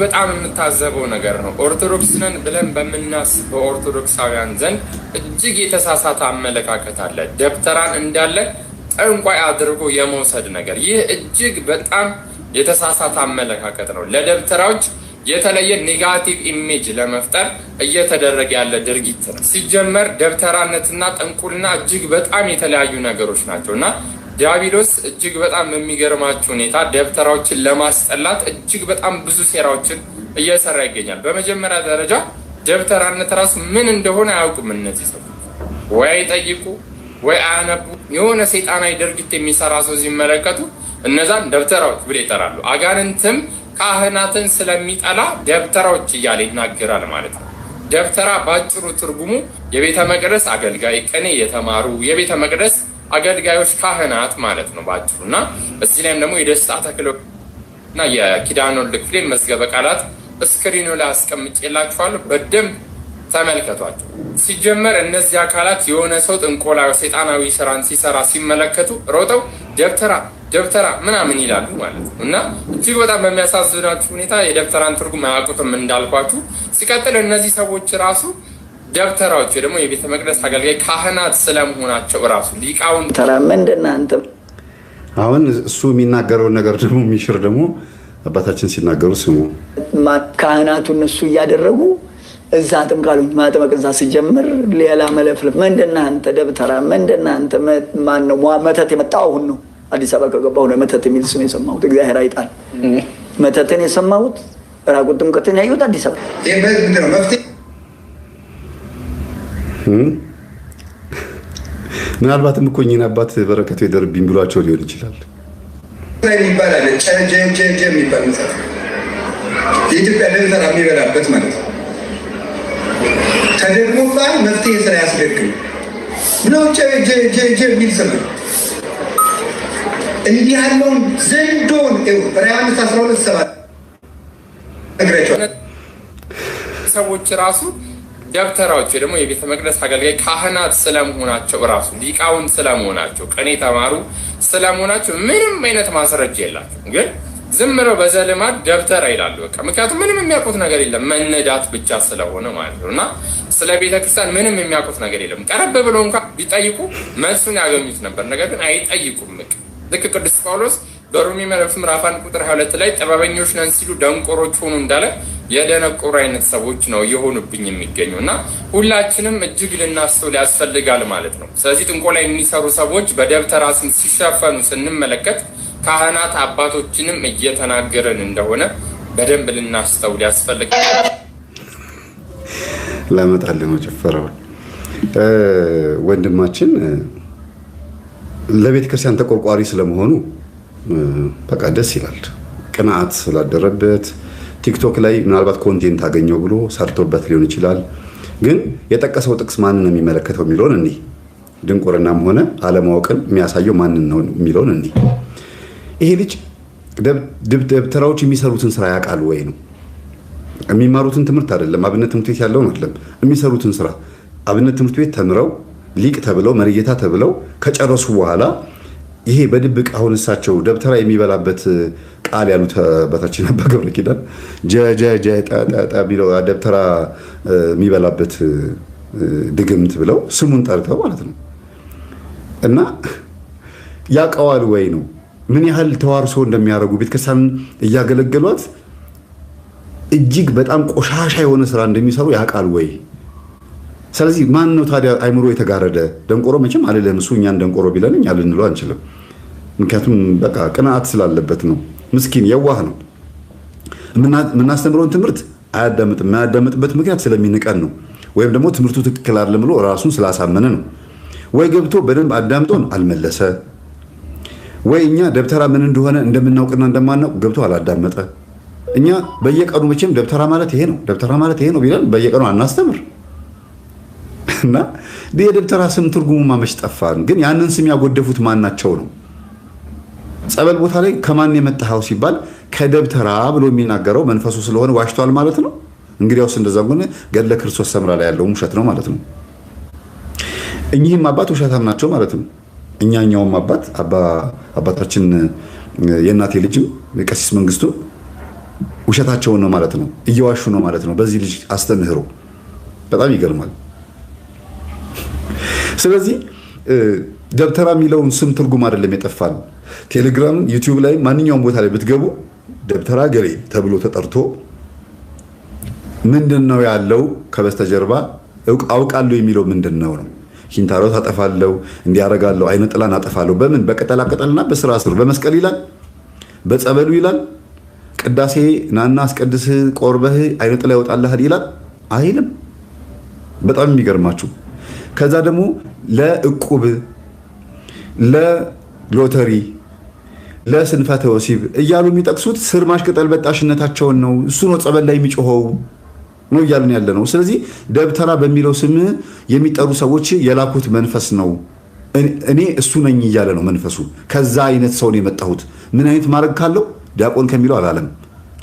በጣም የምታዘበው ነገር ነው። ኦርቶዶክስ ነን ብለን በምናስበው ኦርቶዶክሳውያን ዘንድ እጅግ የተሳሳተ አመለካከት አለ። ደብተራን እንዳለ ጠንቋይ አድርጎ የመውሰድ ነገር፣ ይህ እጅግ በጣም የተሳሳተ አመለካከት ነው። ለደብተራዎች የተለየ ኔጋቲቭ ኢሜጅ ለመፍጠር እየተደረገ ያለ ድርጊት ነው። ሲጀመር ደብተራነትና ጥንቁልና እጅግ በጣም የተለያዩ ነገሮች ናቸው እና ዲያብሎስ እጅግ በጣም በሚገርማችሁ ሁኔታ ደብተራዎችን ለማስጠላት እጅግ በጣም ብዙ ሴራዎችን እየሰራ ይገኛል። በመጀመሪያ ደረጃ ደብተራነት ራሱ ምን እንደሆነ አያውቁም። እነዚህ ሰዎች ወይ አይጠይቁ ወይ አያነቡ። የሆነ ሰይጣናዊ ድርጊት የሚሰራ ሰው ሲመለከቱ እነዛን ደብተራዎች ብለው ይጠራሉ። አጋንንትም ካህናትን ስለሚጠላ ደብተራዎች እያለ ይናገራል ማለት ነው። ደብተራ ባጭሩ ትርጉሙ የቤተ መቅደስ አገልጋይ፣ ቅኔ የተማሩ የቤተ መቅደስ አገልጋዮች ካህናት ማለት ነው ባጭሩ። እና እዚህ ላይም ደግሞ የደስታ ተክሎ እና የኪዳነ ወልድ ክፍሌ መዝገበ ቃላት ስክሪኑ ላይ አስቀምጬላችኋለሁ፣ በደንብ ተመልከቷቸው። ሲጀመር እነዚህ አካላት የሆነ ሰው ጥንቆላ ሰይጣናዊ ስራን ሲሰራ ሲመለከቱ ሮጠው ደብተራ ምናምን ይላሉ ማለት ነው። እና እጅግ በጣም በሚያሳዝናችሁ ሁኔታ የደብተራን ትርጉም አያውቁትም እንዳልኳችሁ። ሲቀጥል እነዚህ ሰዎች ራሱ ደብተራዎች ደግሞ የቤተ መቅደስ አገልጋይ ካህናት ስለመሆናቸው ራሱ ሊቃውንት ምንድን ነህ አንተ? አሁን እሱ የሚናገረውን ነገር ደግሞ የሚሽር ደግሞ አባታችን ሲናገሩ ስሙ። ካህናቱ እነሱ እያደረጉ እዛ ጥምቃሉኝ ማጥመቅ እዛ ሲጀምር ሌላ መለፍለፍ። ምንድን ነህ አንተ ደብተራ? ምንድን ነህ አንተ? ማነው መተት የመጣው? አሁን ነው አዲስ አበባ ከገባሁ ነው መተት የሚል ስም የሰማሁት። እግዚአብሔር አይጣል። መተትን የሰማሁት ራቁት ጥምቀትን ያየሁት አዲስ አበባ። ምናልባትም እኮ እኚህን አባት በረከቱ ይደርብኝ ብሏቸው ሊሆን ይችላል። ይባላል የሚባል መጽሐፍ የኢትዮጵያ ደብተራ የሚበላበት ማለት ነው። ተደግሞ ባል መፍትሄ ስራ ያስደግም ብለው የሚል ስም እንዲህ ያለውን ዘንዶን ራያምስ 12:7 ሰዎች ራሱ ደብተራዎች ደግሞ የቤተ መቅደስ አገልጋይ ካህናት ስለመሆናቸው ራሱ ሊቃውንት ስለመሆናቸው ቅኔ ተማሩ ስለመሆናቸው ምንም አይነት ማስረጃ የላቸው፣ ግን ዝም ብለው በዘልማድ ደብተራ ይላሉ። በቃ ምክንያቱም ምንም የሚያውቁት ነገር የለም፣ መነዳት ብቻ ስለሆነ ማለት ነው። እና ስለ ቤተክርስቲያን ምንም የሚያውቁት ነገር የለም። ቀረብ ብለው እንኳን ቢጠይቁ መልሱን ያገኙት ነበር፣ ነገር ግን አይጠይቁም። ልክ ቅዱስ ጳውሎስ በሮሜ መልእክቱ ምዕራፍ 1 ቁጥር 22 ላይ ጥበበኞች ነን ሲሉ ደንቆሮች ሆኑ እንዳለ የደነቆሩ አይነት ሰዎች ነው የሆኑብኝ የሚገኙ እና ሁላችንም እጅግ ልናስተውል ያስፈልጋል ማለት ነው። ስለዚህ ጥንቆላ የሚሰሩ ሰዎች በደብተራ ስም ሲሸፈኑ ስንመለከት ካህናት አባቶችንም እየተናገረን እንደሆነ በደንብ ልናስተውል ያስፈልጋል። ለመጣል ነው ጭፈራው። ወንድማችን ለቤተ ክርስቲያን ተቆርቋሪ ስለመሆኑ በቃ ደስ ይላል። ቅንዓት ስላደረበት ቲክቶክ ላይ ምናልባት ኮንቴንት አገኘው ብሎ ሰርቶበት ሊሆን ይችላል። ግን የጠቀሰው ጥቅስ ማንን ነው የሚመለከተው የሚለውን እንዲህ ድንቁርናም ሆነ አለማወቅን የሚያሳየው ማንን ነው የሚለውን እንዲህ ይሄ ልጅ ደብተራዎች የሚሰሩትን ስራ ያውቃል ወይ ነው? የሚማሩትን ትምህርት አይደለም፣ አብነት ትምህርት ቤት ያለውን አይደለም፣ የሚሰሩትን ስራ አብነት ትምህርት ቤት ተምረው ሊቅ ተብለው መሪጌታ ተብለው ከጨረሱ በኋላ ይሄ በድብቅ አሁን እሳቸው ደብተራ የሚበላበት ቃል ያሉት አባታችን አባ ገብረ ኪዳን ቢለው ደብተራ የሚበላበት ድግምት ብለው ስሙን ጠርተው ማለት ነው። እና ያውቀዋል ወይ ነው? ምን ያህል ተዋርሶ እንደሚያደርጉ ቤተክርስቲያን እያገለገሏት እጅግ በጣም ቆሻሻ የሆነ ስራ እንደሚሰሩ ያውቃል ወይ? ስለዚህ ማን ነው ታዲያ አይምሮ የተጋረደ? ደንቆሮ መቼም አልልህም። እሱ እኛን ደንቆሮ ቢለን እኛ ልንለው አንችልም። ምክንያቱም በቃ ቅንዓት ስላለበት ነው። ምስኪን የዋህ ነው። የምናስተምረውን ትምህርት አያዳምጥም። የማያዳምጥበት ምክንያት ስለሚንቀን ነው፣ ወይም ደግሞ ትምህርቱ ትክክል አይደለም ብሎ ራሱን ስላሳመነ ነው። ወይ ገብቶ በደንብ አዳምጦን አልመለሰ፣ ወይ እኛ ደብተራ ምን እንደሆነ እንደምናውቅና እንደማናውቅ ገብቶ አላዳመጠ። እኛ በየቀኑ መቼም ደብተራ ማለት ይሄ ነው፣ ደብተራ ማለት ይሄ ነው ቢለን በየቀኑ አናስተምር እና የደብተራ ስም ትርጉሙ ማመሽ ጠፋን። ግን ያንን ስም ያጎደፉት ማናቸው ነው? ጸበል ቦታ ላይ ከማን የመጣኸው ሲባል ከደብተራ ብሎ የሚናገረው መንፈሱ ስለሆነ ዋሽቷል ማለት ነው። እንግዲያውስ እንደዛ ሆነ ገድለ ክርስቶስ ሰምራ ላይ ያለው ውሸት ነው ማለት ነው። እኚህም አባት ውሸታም ናቸው ማለት ነው። እኛኛውም አባታችን የእናቴ ልጅም የቀሲስ መንግስቱ ውሸታቸውን ነው ማለት ነው፣ እየዋሹ ነው ማለት ነው። በዚህ ልጅ አስተምህሮ በጣም ይገርማል። ስለዚህ ደብተራ የሚለውን ስም ትርጉም አይደለም የጠፋል። ቴሌግራም፣ ዩቲዩብ ላይ ማንኛውም ቦታ ላይ ብትገቡ ደብተራ ገሌ ተብሎ ተጠርቶ ምንድን ነው ያለው ከበስተጀርባ አውቃለሁ የሚለው ምንድን ነው ነው? ኪንታሮት አጠፋለሁ፣ እንዲያረጋለሁ፣ አይነ ጥላን አጠፋለሁ። በምን? በቅጠላቅጠልና በስራ ስር በመስቀል ይላል፣ በጸበሉ ይላል። ቅዳሴ ናና አስቀድስ ቆርበህ አይነ ጥላ ይወጣልሃል ይላል አይልም። በጣም የሚገርማችሁ ከዛ ደግሞ ለእቁብ፣ ለሎተሪ፣ ለስንፈተ ወሲብ እያሉ የሚጠቅሱት ስር ማሽቅጠል በጣሽነታቸውን ነው። እሱ ነው ጸበል ላይ የሚጮኸው ነው እያልን ያለ ነው። ስለዚህ ደብተራ በሚለው ስም የሚጠሩ ሰዎች የላኩት መንፈስ ነው። እኔ እሱ ነኝ እያለ ነው መንፈሱ። ከዛ አይነት ሰው ነው የመጣሁት። ምን አይነት ማድረግ ካለው ዲያቆን ከሚለው አላለም፣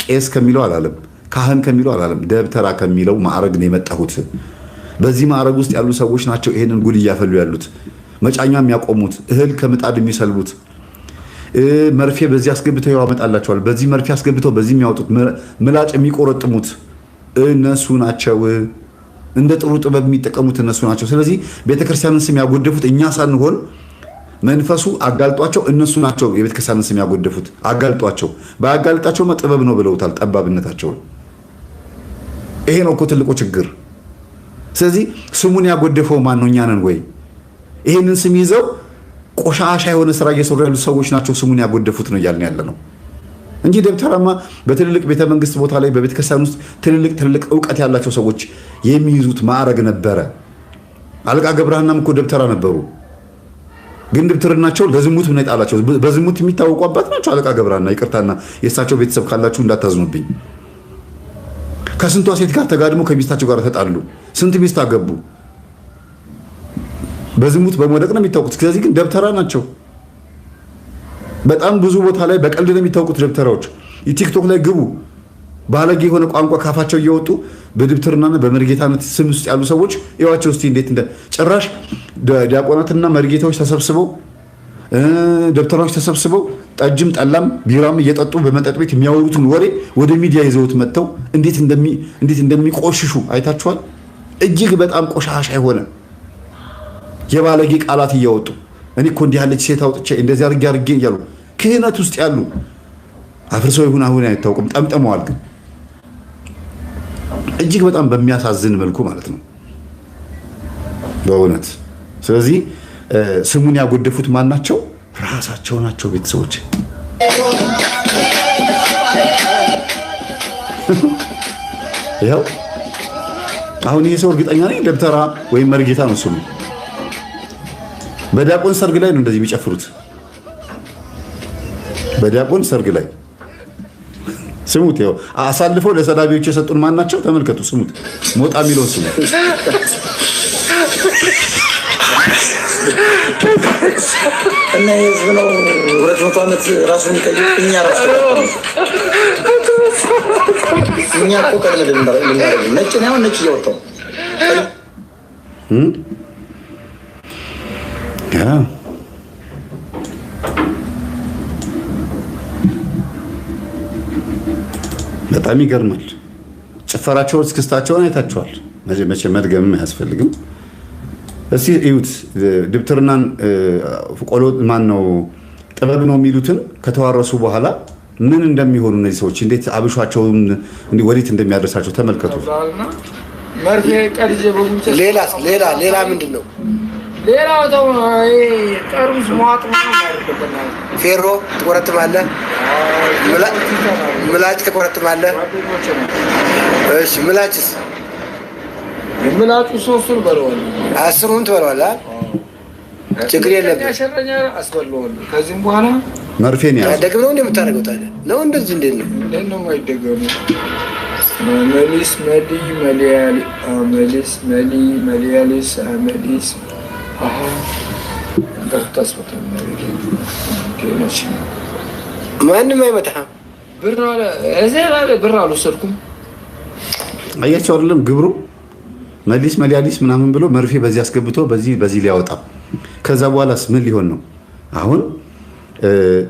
ቄስ ከሚለው አላለም፣ ካህን ከሚለው አላለም። ደብተራ ከሚለው ማዕረግ ነው የመጣሁት። በዚህ ማዕረግ ውስጥ ያሉ ሰዎች ናቸው ይሄንን ጉድ እያፈሉ ያሉት፣ መጫኛ የሚያቆሙት፣ እህል ከምጣድ የሚሰልቡት፣ መርፌ በዚህ አስገብተው ያመጣላቸዋል፣ በዚህ መርፌ አስገብተው በዚህ የሚያወጡት፣ ምላጭ የሚቆረጥሙት እነሱ ናቸው። እንደ ጥሩ ጥበብ የሚጠቀሙት እነሱ ናቸው። ስለዚህ ቤተክርስቲያንን ስም ያጎደፉት እኛ ሳንሆን መንፈሱ አጋልጧቸው እነሱ ናቸው። የቤተክርስቲያንን ስም ያጎደፉት አጋልጧቸው። ባያጋልጣቸውማ ጥበብ ነው ብለውታል ጠባብነታቸውን። ይሄ ነው እኮ ትልቁ ችግር። ስለዚህ ስሙን ያጎደፈው ማን ነው? እኛ ነን ወይ? ይሄንን ስም ይዘው ቆሻሻ የሆነ ስራ እየሰሩ ያሉ ሰዎች ናቸው ስሙን ያጎደፉት ነው እያልን ያለ ነው እንጂ ደብተራማ በትልልቅ ቤተመንግስት ቦታ ላይ በቤተክርስቲያን ውስጥ ትልልቅ እውቀት ያላቸው ሰዎች የሚይዙት ማዕረግ ነበረ። አለቃ ገብረሃናም እኮ ደብተራ ነበሩ። ግን ድብትርናቸው ለዝሙት ምን ይጣላቸው? በዝሙት የሚታወቁ አባት ናቸው አለቃ ገብረሃና። ይቅርታና የእሳቸው ቤተሰብ ካላችሁ እንዳታዝኑብኝ። ከስንቷ ሴት ጋር ተጋድሞ ከሚስታቸው ጋር ተጣሉ። ስንት ሚስት አገቡ። በዝሙት በመውደቅ ነው የሚታወቁት። ስለዚህ ግን ደብተራ ናቸው። በጣም ብዙ ቦታ ላይ በቀልድ ነው የሚታወቁት ደብተራዎች። የቲክቶክ ላይ ግቡ፣ ባለጌ የሆነ ቋንቋ ካፋቸው እየወጡ በድብትርናና በመርጌታነት ስም ውስጥ ያሉ ሰዎች ይዋቸው እስቲ እንዴት እንደ ጭራሽ ዲያቆናትና መርጌታዎች ተሰብስበው ደብተራዎች ተሰብስበው ጠጅም ጠላም ቢራም እየጠጡ በመጠጥ ቤት የሚያወሩትን ወሬ ወደ ሚዲያ ይዘውት መጥተው እንዴት እንደሚቆሽሹ አይታችኋል። እጅግ በጣም ቆሻሻ የሆነ የባለጌ ቃላት እያወጡ እኔ እኮ እንዲህ ያለች ሴት አውጥቼ እንደዚህ አድርጌ እያሉ ክህነት ውስጥ ያሉ አፍርሰው ይሁን አሁን አይታወቅም፣ ጠምጠመዋል። ግን እጅግ በጣም በሚያሳዝን መልኩ ማለት ነው በእውነት። ስለዚህ ስሙን ያጎደፉት ማን ናቸው? ራሳቸው ናቸው ቤተሰቦች። ይኸው አሁን ይሄ ሰው እርግጠኛ ነኝ ደብተራ ወይም መርጌታ ነው ስሙ። በዲያቆን ሰርግ ላይ ነው እንደዚህ የሚጨፍሩት። በዲያቆን ሰርግ ላይ ስሙት። ያው አሳልፈው ለሰዳቢዎች የሰጡን ማን ናቸው? ተመልከቱ፣ ስሙት። ሞጣ የሚለውን ስሙ። እና የህዝብ ነው 200 ዓመት ራሱን የሚቀይር እኛ ራሱ እኛ እኮ ቀድመን ልናደርግ ነጭ ነው ነጭ እያወጣው በጣም ይገርማል። ጭፈራቸውን እስክስታቸውን አይታችኋል። መቼ መድገምም አያስፈልግም። እስቲ እዩት። ድብትርናን ቆሎ ማን ነው ጥበብ ነው የሚሉትን ከተዋረሱ በኋላ ምን እንደሚሆኑ እነዚህ ሰዎች እንዴት አብሿቸውን ወዴት እንደሚያደርሳቸው ተመልከቱ። ሌላ ምንድን ነው? ሌላው ተው ጠርሙስ ሟጥ ፌሮ ትቆረጥማለህ፣ ምላጭ ትቆረጥማለህ። እሺ ምላጭስ? ምላጩ 3ቱን በለዋል፣ 10ሩን ትበለዋለህ። ችግር የለብህም። አስበለዋለሁ። ከዚህም በኋላ መርፌን ያዝ። ደግም ነው እንደምታደርገው ታዲያ ነው እንደዚህ እንዴት ነው? እንዴት ነው የማይደገሙ? መሊስ መሊ መሊያሊ መሊስ መሊ መሊያሊስ መሊስ ማንም አይመታህም። ብር አልወሰድኩም። አያቸው አይደለም ግብሩ መሊስ መሊያሊስ ምናምን ብሎ መርፌ በዚህ አስገብቶ በዚህ ሊያወጣ ከዛ በኋላስ ምን ሊሆን ነው? አሁን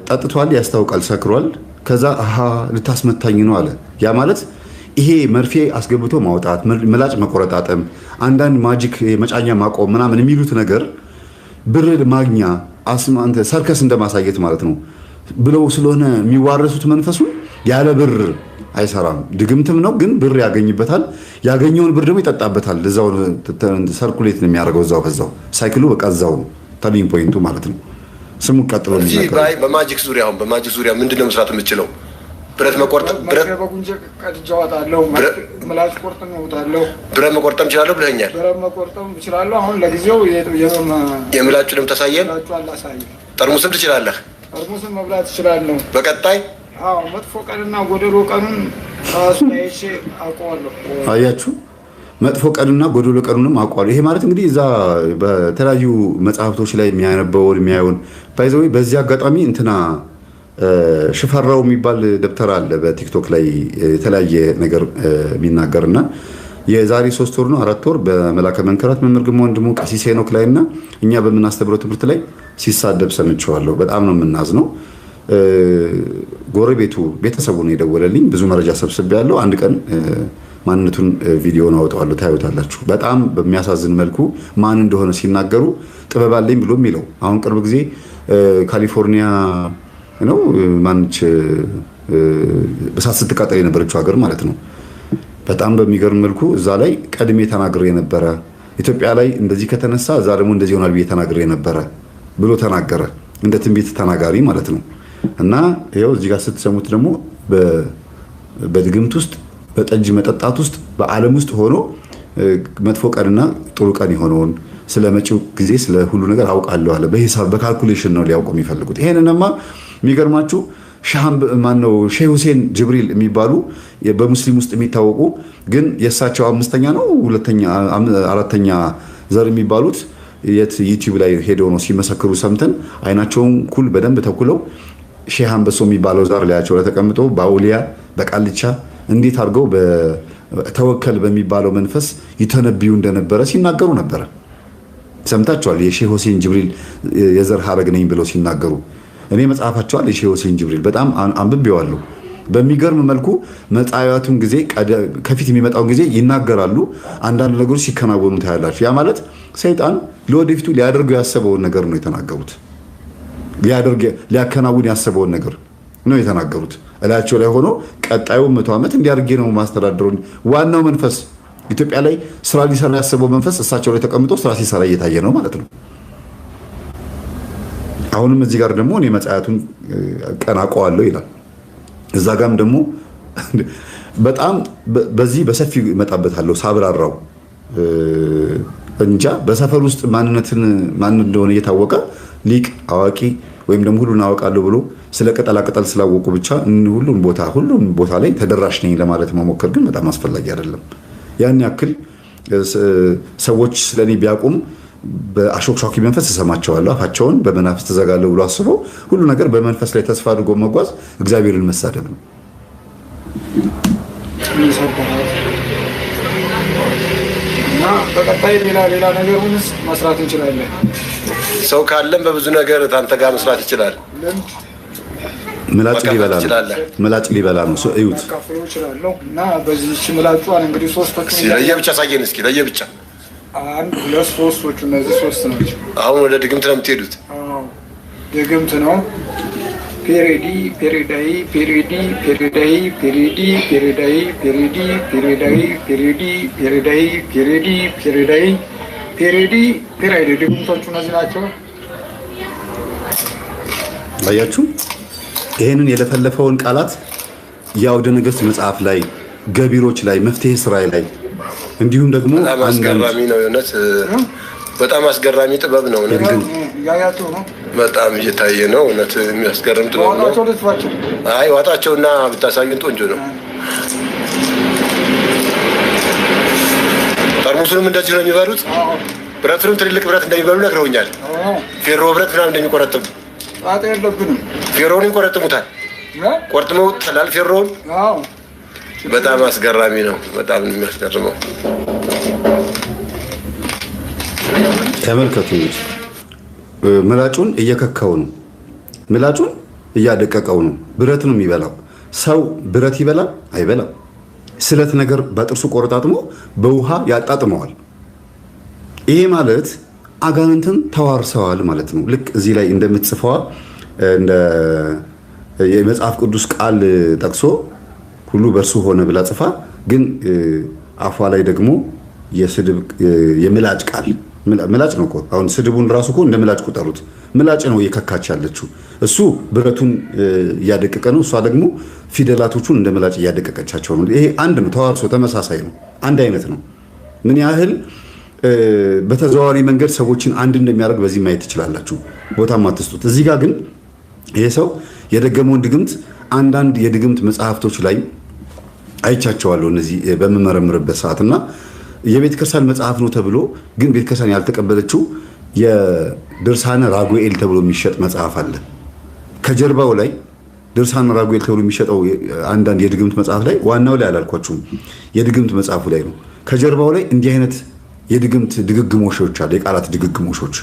ጠጥቷል፣ ያስታውቃል፣ ሰክሯል። ከዛ አሃ ልታስመታኝ ነው አለ። ያ ማለት ይሄ መርፌ አስገብቶ ማውጣት፣ ምላጭ መቆረጣጠም፣ አንዳንድ ማጂክ መጫኛ ማቆም ምናምን የሚሉት ነገር ብር ማግኛ ሰርከስ እንደማሳየት ማለት ነው ብለው ስለሆነ የሚዋረሱት መንፈሱን ያለ ብር አይሰራም። ድግምትም ነው ግን ብር ያገኝበታል። ያገኘውን ብር ደግሞ ይጠጣበታል። እዛው ሰርኩሌት ነው የሚያደርገው። እዛው ከዛው ሳይክሉ በቃ እዛው ነው ተርኒንግ ፖይንቱ ማለት ነው። ስሙ ቀጥሎ በማጂክ ዙሪያ ምንድነው መስራት የምችለው? ብረት መቆርጠም ብረት መቆርጠም እችላለሁ ብለኛል። ብረት መቆርጠም እችላለሁ። አሁን ለጊዜው የምላጩንም ታሳየን። ጠርሙስም ትችላለህ። ጠርሙስን መብላት እችላለሁ። በቀጣይ መጥፎ ቀንና ጎደሎ ቀኑን ራሱ ላይቼ አውቀዋለሁ። አያችሁ፣ መጥፎ ቀንና ጎደሎ ቀኑንም አውቀዋለሁ። ይሄ ማለት እንግዲህ እዛ በተለያዩ መጽሐፍቶች ላይ የሚያየውን ባይዘው በዚህ አጋጣሚ እንትና ሽፈራው የሚባል ደብተር አለ በቲክቶክ ላይ የተለያየ ነገር የሚናገርና የዛሬ 3 ወር ነው 4 ወር በመላከ መንከራት መምህር ግርማ ወንድሙ ቀሲስ ሄኖክ ላይ እና እኛ በምናስተምረው ትምህርት ላይ ሲሳደብ ሰምቼዋለሁ። በጣም ነው የምናዝነው። ጎረቤቱ ቤተሰቡ ነው የደወለልኝ። ብዙ መረጃ ሰብስቤያለሁ። አንድ ቀን ማንነቱን ቪዲዮውን አወጣዋለሁ፣ ታዩታላችሁ። በጣም በሚያሳዝን መልኩ ማን እንደሆነ ሲናገሩ ጥበብ አለኝ ብሎ የሚለው አሁን ቅርብ ጊዜ ካሊፎርኒያ ነው ማንች በሳት ስትቃጠል የነበረችው ሀገር ማለት ነው። በጣም በሚገርም መልኩ እዛ ላይ ቀድሜ ተናግሬ ነበረ። ኢትዮጵያ ላይ እንደዚህ ከተነሳ እዛ ደግሞ እንደዚህ ይሆናል ብዬ ተናግሬ ነበረ ብሎ ተናገረ። እንደ ትንቢት ተናጋሪ ማለት ነው። እና ይኸው እዚህ ጋር ስትሰሙት ደግሞ በድግምት ውስጥ በጠጅ መጠጣት ውስጥ በዓለም ውስጥ ሆኖ መጥፎ ቀንና ጥሩ ቀን የሆነውን ስለ መጪው ጊዜ ስለ ሁሉ ነገር አውቃለሁ አለ። በሂሳብ በካልኩሌሽን ነው ሊያውቁ የሚፈልጉት። ይሄንንማ የሚገርማችሁ ሼህ ሁሴን ጅብሪል የሚባሉ በሙስሊም ውስጥ የሚታወቁ ግን የእሳቸው 5ኛ ነው 4ኛ ዘር የሚባሉት ዩቲዩብ ላይ ሄደው ነው ሲመሰክሩ ሰምተን አይናቸውን ኩል በደንብ ተኩለው ሼህ አንበሶ የሚባለው ዛር ላያቸው ላይ ተቀምጦ በአውሊያ በቃልቻ እንዴት አድርገው ተወከል በሚባለው መንፈስ ይተነብዩ እንደነበረ ሲናገሩ ነበረ። ሰምታችኋል። የሼህ ሁሴን ጅብሪል የዘር ሀረግ ነኝ ብለው ሲናገሩ እኔ መጽሐፋቸዋል የሼህ ሁሴን ጅብሪል በጣም አንብቤዋለሁ። በሚገርም መልኩ መጻያቱን ጊዜ ከፊት የሚመጣውን ጊዜ ይናገራሉ። አንዳንድ ነገሮች ሲከናወኑ ታያላችሁ። ያ ማለት ሰይጣን ለወደፊቱ ሊያደርገው ያሰበውን ነገር ነው የተናገሩት። ሊያከናውን ያሰበውን ነገር ነው የተናገሩት። እላቸው ላይ ሆኖ ቀጣዩ 100 ዓመት እንዲያርጌ ነው ማስተዳደሩ። ዋናው መንፈስ ኢትዮጵያ ላይ ስራ ሊሰራ ያሰበው መንፈስ እሳቸው ላይ ተቀምጦ ስራ ሲሰራ እየታየ ነው ማለት ነው። አሁንም እዚህ ጋር ደግሞ እኔ መጻያቱን ቀን አውቀዋለሁ ይላል። እዛ ጋም ደግሞ በጣም በዚህ በሰፊው እመጣበታለሁ ሳብራራው እንጃ። በሰፈር ውስጥ ማን እንደሆነ እየታወቀ ሊቅ አዋቂ ወይም ደግሞ ሁሉን አውቃለሁ ብሎ ስለ ቅጠላቅጠል ስላወቁ ብቻ ሁሉም ቦታ ላይ ተደራሽ ነኝ ለማለት መሞከር ግን በጣም አስፈላጊ አይደለም። ያን ያክል ሰዎች ስለኔ ቢያውቁም በአሾክሿኪ መንፈስ እሰማቸዋለሁ። አፋቸውን በመናፍስት ተዘጋለሁ ብሎ አስበው ሁሉ ነገር በመንፈስ ላይ ተስፋ አድርጎ መጓዝ እግዚአብሔርን መሳደብ ነው። እና በቀጣይ ሌላ ነገሩንስ መስራት እንችላለን። ሰው ካለም በብዙ ነገር ታንተ ጋር መስራት ይችላል። ምላጭ ሊበላ ነው። እዩት። እና በዚህ ምላጯን እንግዲህ 3 ለየብቻ ሳየን እስኪ ለየብቻ 1 2 3 እነዚህ 3 ናቸው። አሁን ወደ ድግምት ነው የምትሄዱት? ድግምት ነው። ፔሬዲ ፔሬዳይ ፔሬዲ ፔሬዳይ ፔሬዲ ፔሬዳይ ፔሬዲ ፔሬዳይ ፔሬዲ ፔሬዳይ ፔሬዲ ፔሬዳይ ፔሬዲ ፔሬዲ ድግምቶቹ እነዚህ ናቸው። አያችሁ፣ ይሄንን የለፈለፈውን ቃላት የአውደ ነገሥት መጽሐፍ ላይ ገቢሮች ላይ መፍትሄ ስራይ ላይ እንዲሁም ደግሞ አስገራሚ ነው። የእውነት በጣም አስገራሚ ጥበብ ነው። በጣም እየታየ ነው። እውነት የሚያስገርም ጥበብ ነው። አይ ዋጣቸውና ብታሳዩን ቆንጆ ነው። ጠርሙሱንም እንደዚህ ነው የሚበሉት። ብረቱንም ትልልቅ ብረት እንደሚበሉ ነግረውኛል። ፌሮ ብረት ምናምን እንደሚቆረጥሙ ፌሮውን ይቆረጥሙታል። ቆርጥመው ተላል ፌሮውን በጣም አስገራሚ ነው። በጣም የሚያስገርመው ተመልከቱ። ምላጩን እየከካው ነው። ምላጩን እያደቀቀው ነው። ብረት ነው የሚበላው። ሰው ብረት ይበላል አይበላም። ስለት ነገር በጥርሱ ቆረጣጥሞ በውሃ ያጣጥመዋል። ይሄ ማለት አጋንንትን ተዋርሰዋል ማለት ነው። ልክ እዚህ ላይ እንደምትጽፈዋ እንደ የመጽሐፍ ቅዱስ ቃል ጠቅሶ ሁሉ በእርሱ ሆነ ብላ ጽፋ፣ ግን አፏ ላይ ደግሞ የስድብ የምላጭ ቃል ምላጭ ነው እኮ። አሁን ስድቡን ራሱ እኮ እንደ ምላጭ ቁጠሩት። ምላጭ ነው እየከካች ያለችው። እሱ ብረቱን እያደቀቀ ነው፣ እሷ ደግሞ ፊደላቶቹን እንደ ምላጭ እያደቀቀቻቸው ነው። ይሄ አንድ ነው፣ ተዋርሶ ተመሳሳይ ነው፣ አንድ አይነት ነው። ምን ያህል በተዘዋዋሪ መንገድ ሰዎችን አንድ እንደሚያደርግ በዚህ ማየት ትችላላችሁ። ቦታም አትስጡት። እዚህ ጋር ግን ይሄ ሰው የደገመውን ድግምት አንዳንድ የድግምት መጽሐፍቶች ላይ አይቻቸዋለሁ እነዚህ በምመረምርበት ሰዓትና የቤተ ክርስቲያን መጽሐፍ ነው ተብሎ ግን ቤተ ክርስቲያን ያልተቀበለችው የድርሳነ ራጉኤል ተብሎ የሚሸጥ መጽሐፍ አለ። ከጀርባው ላይ ድርሳነ ራጉኤል ተብሎ የሚሸጠው አንዳንድ የድግምት መጽሐፍ ላይ ዋናው ላይ አላልኳችሁም፣ የድግምት መጽሐፉ ላይ ነው። ከጀርባው ላይ እንዲህ አይነት የድግምት ድግግሞሾች አለ፣ የቃላት ድግግሞሾች።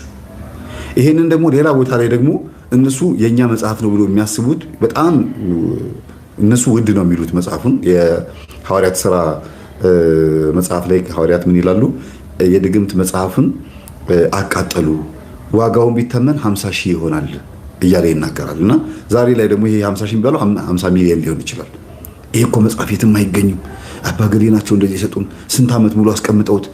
ይሄንን ደግሞ ሌላ ቦታ ላይ ደግሞ እነሱ የኛ መጽሐፍ ነው ብሎ የሚያስቡት በጣም እነሱ ውድ ነው የሚሉት መጽሐፉን የሐዋርያት ሥራ መጽሐፍ ላይ ሐዋርያት ምን ይላሉ? የድግምት መጽሐፍን አቃጠሉ፣ ዋጋውን ቢተመን 50 ሺህ ይሆናል እያለ ይናገራል። እና ዛሬ ላይ ደግሞ ይሄ 50 ሺህ የሚባለው 50 ሚሊዮን ሊሆን ይችላል። ይሄ እኮ መጽሐፍ የትም አይገኝም፣ አባገሌ ናቸው እንደዚህ የሰጡን፣ ስንት ዓመት ሙሉ አስቀምጠውት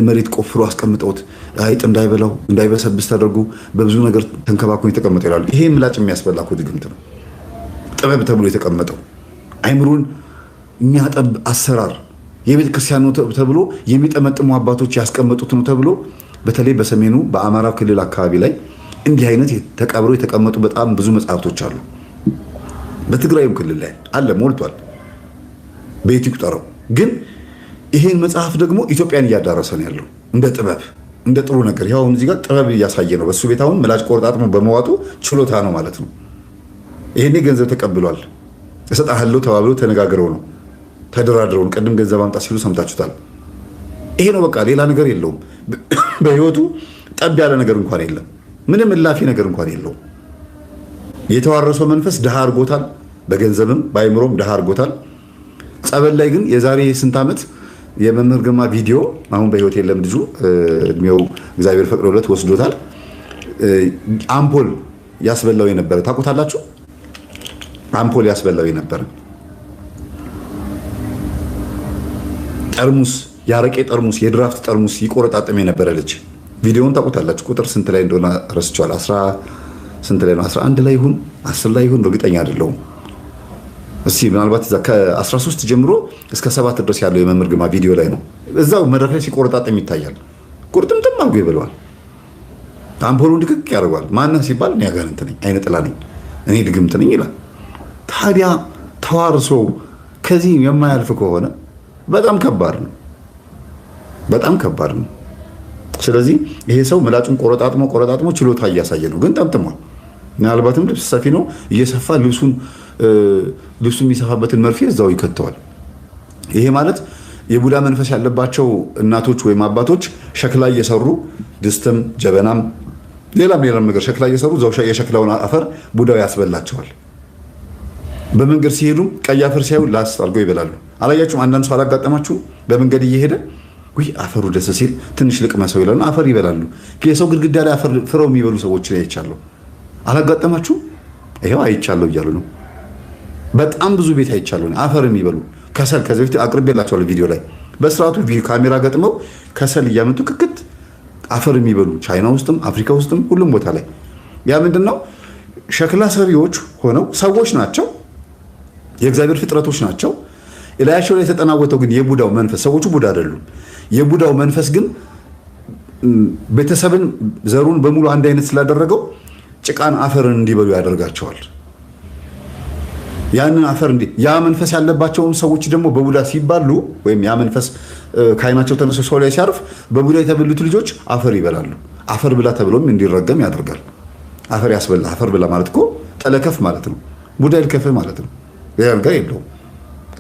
መሬት ቆፍሮ አስቀምጠውት አይጥ እንዳይበላው እንዳይበሰብስ ተደርጎ በብዙ ነገር ተንከባክቦ የተቀመጠ ይላሉ። ይሄ ምላጭ የሚያስበላ እኮ ድግምት ነው። ጥበብ ተብሎ የተቀመጠው አይምሮን የሚያጠብ አሰራር የቤተ ክርስቲያን ነው ተብሎ የሚጠመጥሙ አባቶች ያስቀመጡት ነው ተብሎ በተለይ በሰሜኑ በአማራ ክልል አካባቢ ላይ እንዲህ አይነት ተቀብረው የተቀመጡ በጣም ብዙ መጽሐፍቶች አሉ። በትግራይም ክልል ላይ አለ፣ ሞልቷል። ቤት ይቁጠረው። ግን ይሄን መጽሐፍ ደግሞ ኢትዮጵያን እያዳረሰ ነው ያለው እንደ ጥበብ እንደ ጥሩ ነገር። ያው እዚህ ጋር ጥበብ እያሳየ ነው። በሱ ቤት አሁን ምላጭ ቆርጣጥሞ በመዋጡ ችሎታ ነው ማለት ነው። ይሄኔ ገንዘብ ተቀብሏል። እሰጥሃለሁ ተባብሎ ተነጋግረው ነው ተደራድረው ነው። ቀድም ገንዘብ አምጣ ሲሉ ሰምታችሁታል። ይሄ ነው በቃ፣ ሌላ ነገር የለውም። በህይወቱ ጠብ ያለ ነገር እንኳን የለም። ምንም እላፊ ነገር እንኳን የለውም። የተዋረሰው መንፈስ ድሃ አድርጎታል። በገንዘብም በአይምሮም ድሃ አድርጎታል። ጸበል ላይ ግን የዛሬ ስንት ዓመት የመምህር ግርማ ቪዲዮ አሁን በህይወት የለም ልጁ፣ እድሜው እግዚአብሔር ፈቅዶለት ወስዶታል። አምፖል ያስበላው የነበረ ታውቁታላችሁ። አምፖል ያስበላው የነበረ ጠርሙስ፣ የአረቄ ጠርሙስ፣ የድራፍት ጠርሙስ ይቆረጣጥም የነበረ ልጅ ቪዲዮውን ታውቁታላችሁ። ቁጥር ስንት ላይ እንደሆነ ረስቸዋል። 11 ላይ ነው፣ 11 ላይ ይሁን 10 ላይ ይሁን እርግጠኛ አይደለሁም። እስቲ ምናልባት እዛ ከ13 ጀምሮ እስከ 7 ድረስ ያለው የመምህር ግርማ ቪዲዮ ላይ ነው። እዛው መድረክ ላይ ሲቆረጣጥም ይታያል። ቁርጥምጥም አድርጎ ይበለዋል። አምፖሉን ድቅቅ ያደርገዋል። ማነህ ሲባል እኔ አጋንንት ነኝ፣ አይነ ጥላ ነኝ፣ እኔ ድግምት ነኝ ይላል። ታዲያ ተዋርሶ ከዚህ የማያልፍ ከሆነ በጣም ከባድ ነው፣ በጣም ከባድ ነው። ስለዚህ ይሄ ሰው ምላጩን ቆረጣጥሞ ችሎታ እያሳየ ነው፣ ግን ጠምጥሟል። ምናልባትም ልብስ ሰፊ ነው፣ እየሰፋ ልብሱ የሚሰፋበትን መርፌ እዛው ይከተዋል። ይሄ ማለት የቡዳ መንፈስ ያለባቸው እናቶች ወይም አባቶች ሸክላ እየሰሩ ድስትም ጀበናም ሌላም ነገር ሸክላ እየሰሩ እዛው የሸክላውን አፈር ቡዳው ያስበላቸዋል። በመንገድ ሲሄዱም ቀይ አፈር ሲያዩ ላስ አድርገው ይበላሉ። አላያችሁም? አንዳንድ ሰው አላጋጠማችሁም? በመንገድ እየሄደ ውይ አፈሩ ደስ ሲል ትንሽ ልቅመሰው ይላሉ፣ አፈር ይበላሉ። የሰው ግድግዳ ላይ አፈር ፍረው የሚበሉ ሰዎች ላይ አይቻለሁ። አላጋጠማችሁም? ይሄው አይቻለሁ እያሉ ነው። በጣም ብዙ ቤት አይቻለሁ አፈር የሚበሉ ከሰል። ከዚህ በፊት አቅርቤላችኋለሁ ቪዲዮ ላይ በስርዓቱ ካሜራ ገጥመው ከሰል እያመጡ ክክት አፈር የሚበሉ ቻይና ውስጥም አፍሪካ ውስጥም ሁሉም ቦታ ላይ። ያ ምንድነው? ሸክላ ሰሪዎች ሆነው ሰዎች ናቸው፣ የእግዚአብሔር ፍጥረቶች ናቸው። እላያቸው ላይ የተጠናወተው ግን የቡዳው መንፈስ፣ ሰዎቹ ቡዳ አይደሉም። የቡዳው መንፈስ ግን ቤተሰብን ዘሩን በሙሉ አንድ አይነት ስላደረገው ጭቃን አፈርን እንዲበሉ ያደርጋቸዋል። ያንን አፈር ያ መንፈስ ያለባቸውን ሰዎች ደግሞ በቡዳ ሲባሉ ወይም ያ መንፈስ ከዓይናቸው ተነስቶ ሰው ላይ ሲያርፍ በቡዳ የተበሉት ልጆች አፈር ይበላሉ። አፈር ብላ ተብሎም እንዲረገም ያደርጋል። አፈር ያስበላ። አፈር ብላ ማለት እኮ ጠለከፍ ማለት ነው። ቡዳ ይልከፍ ማለት ነው። ሌላ ነገር የለውም።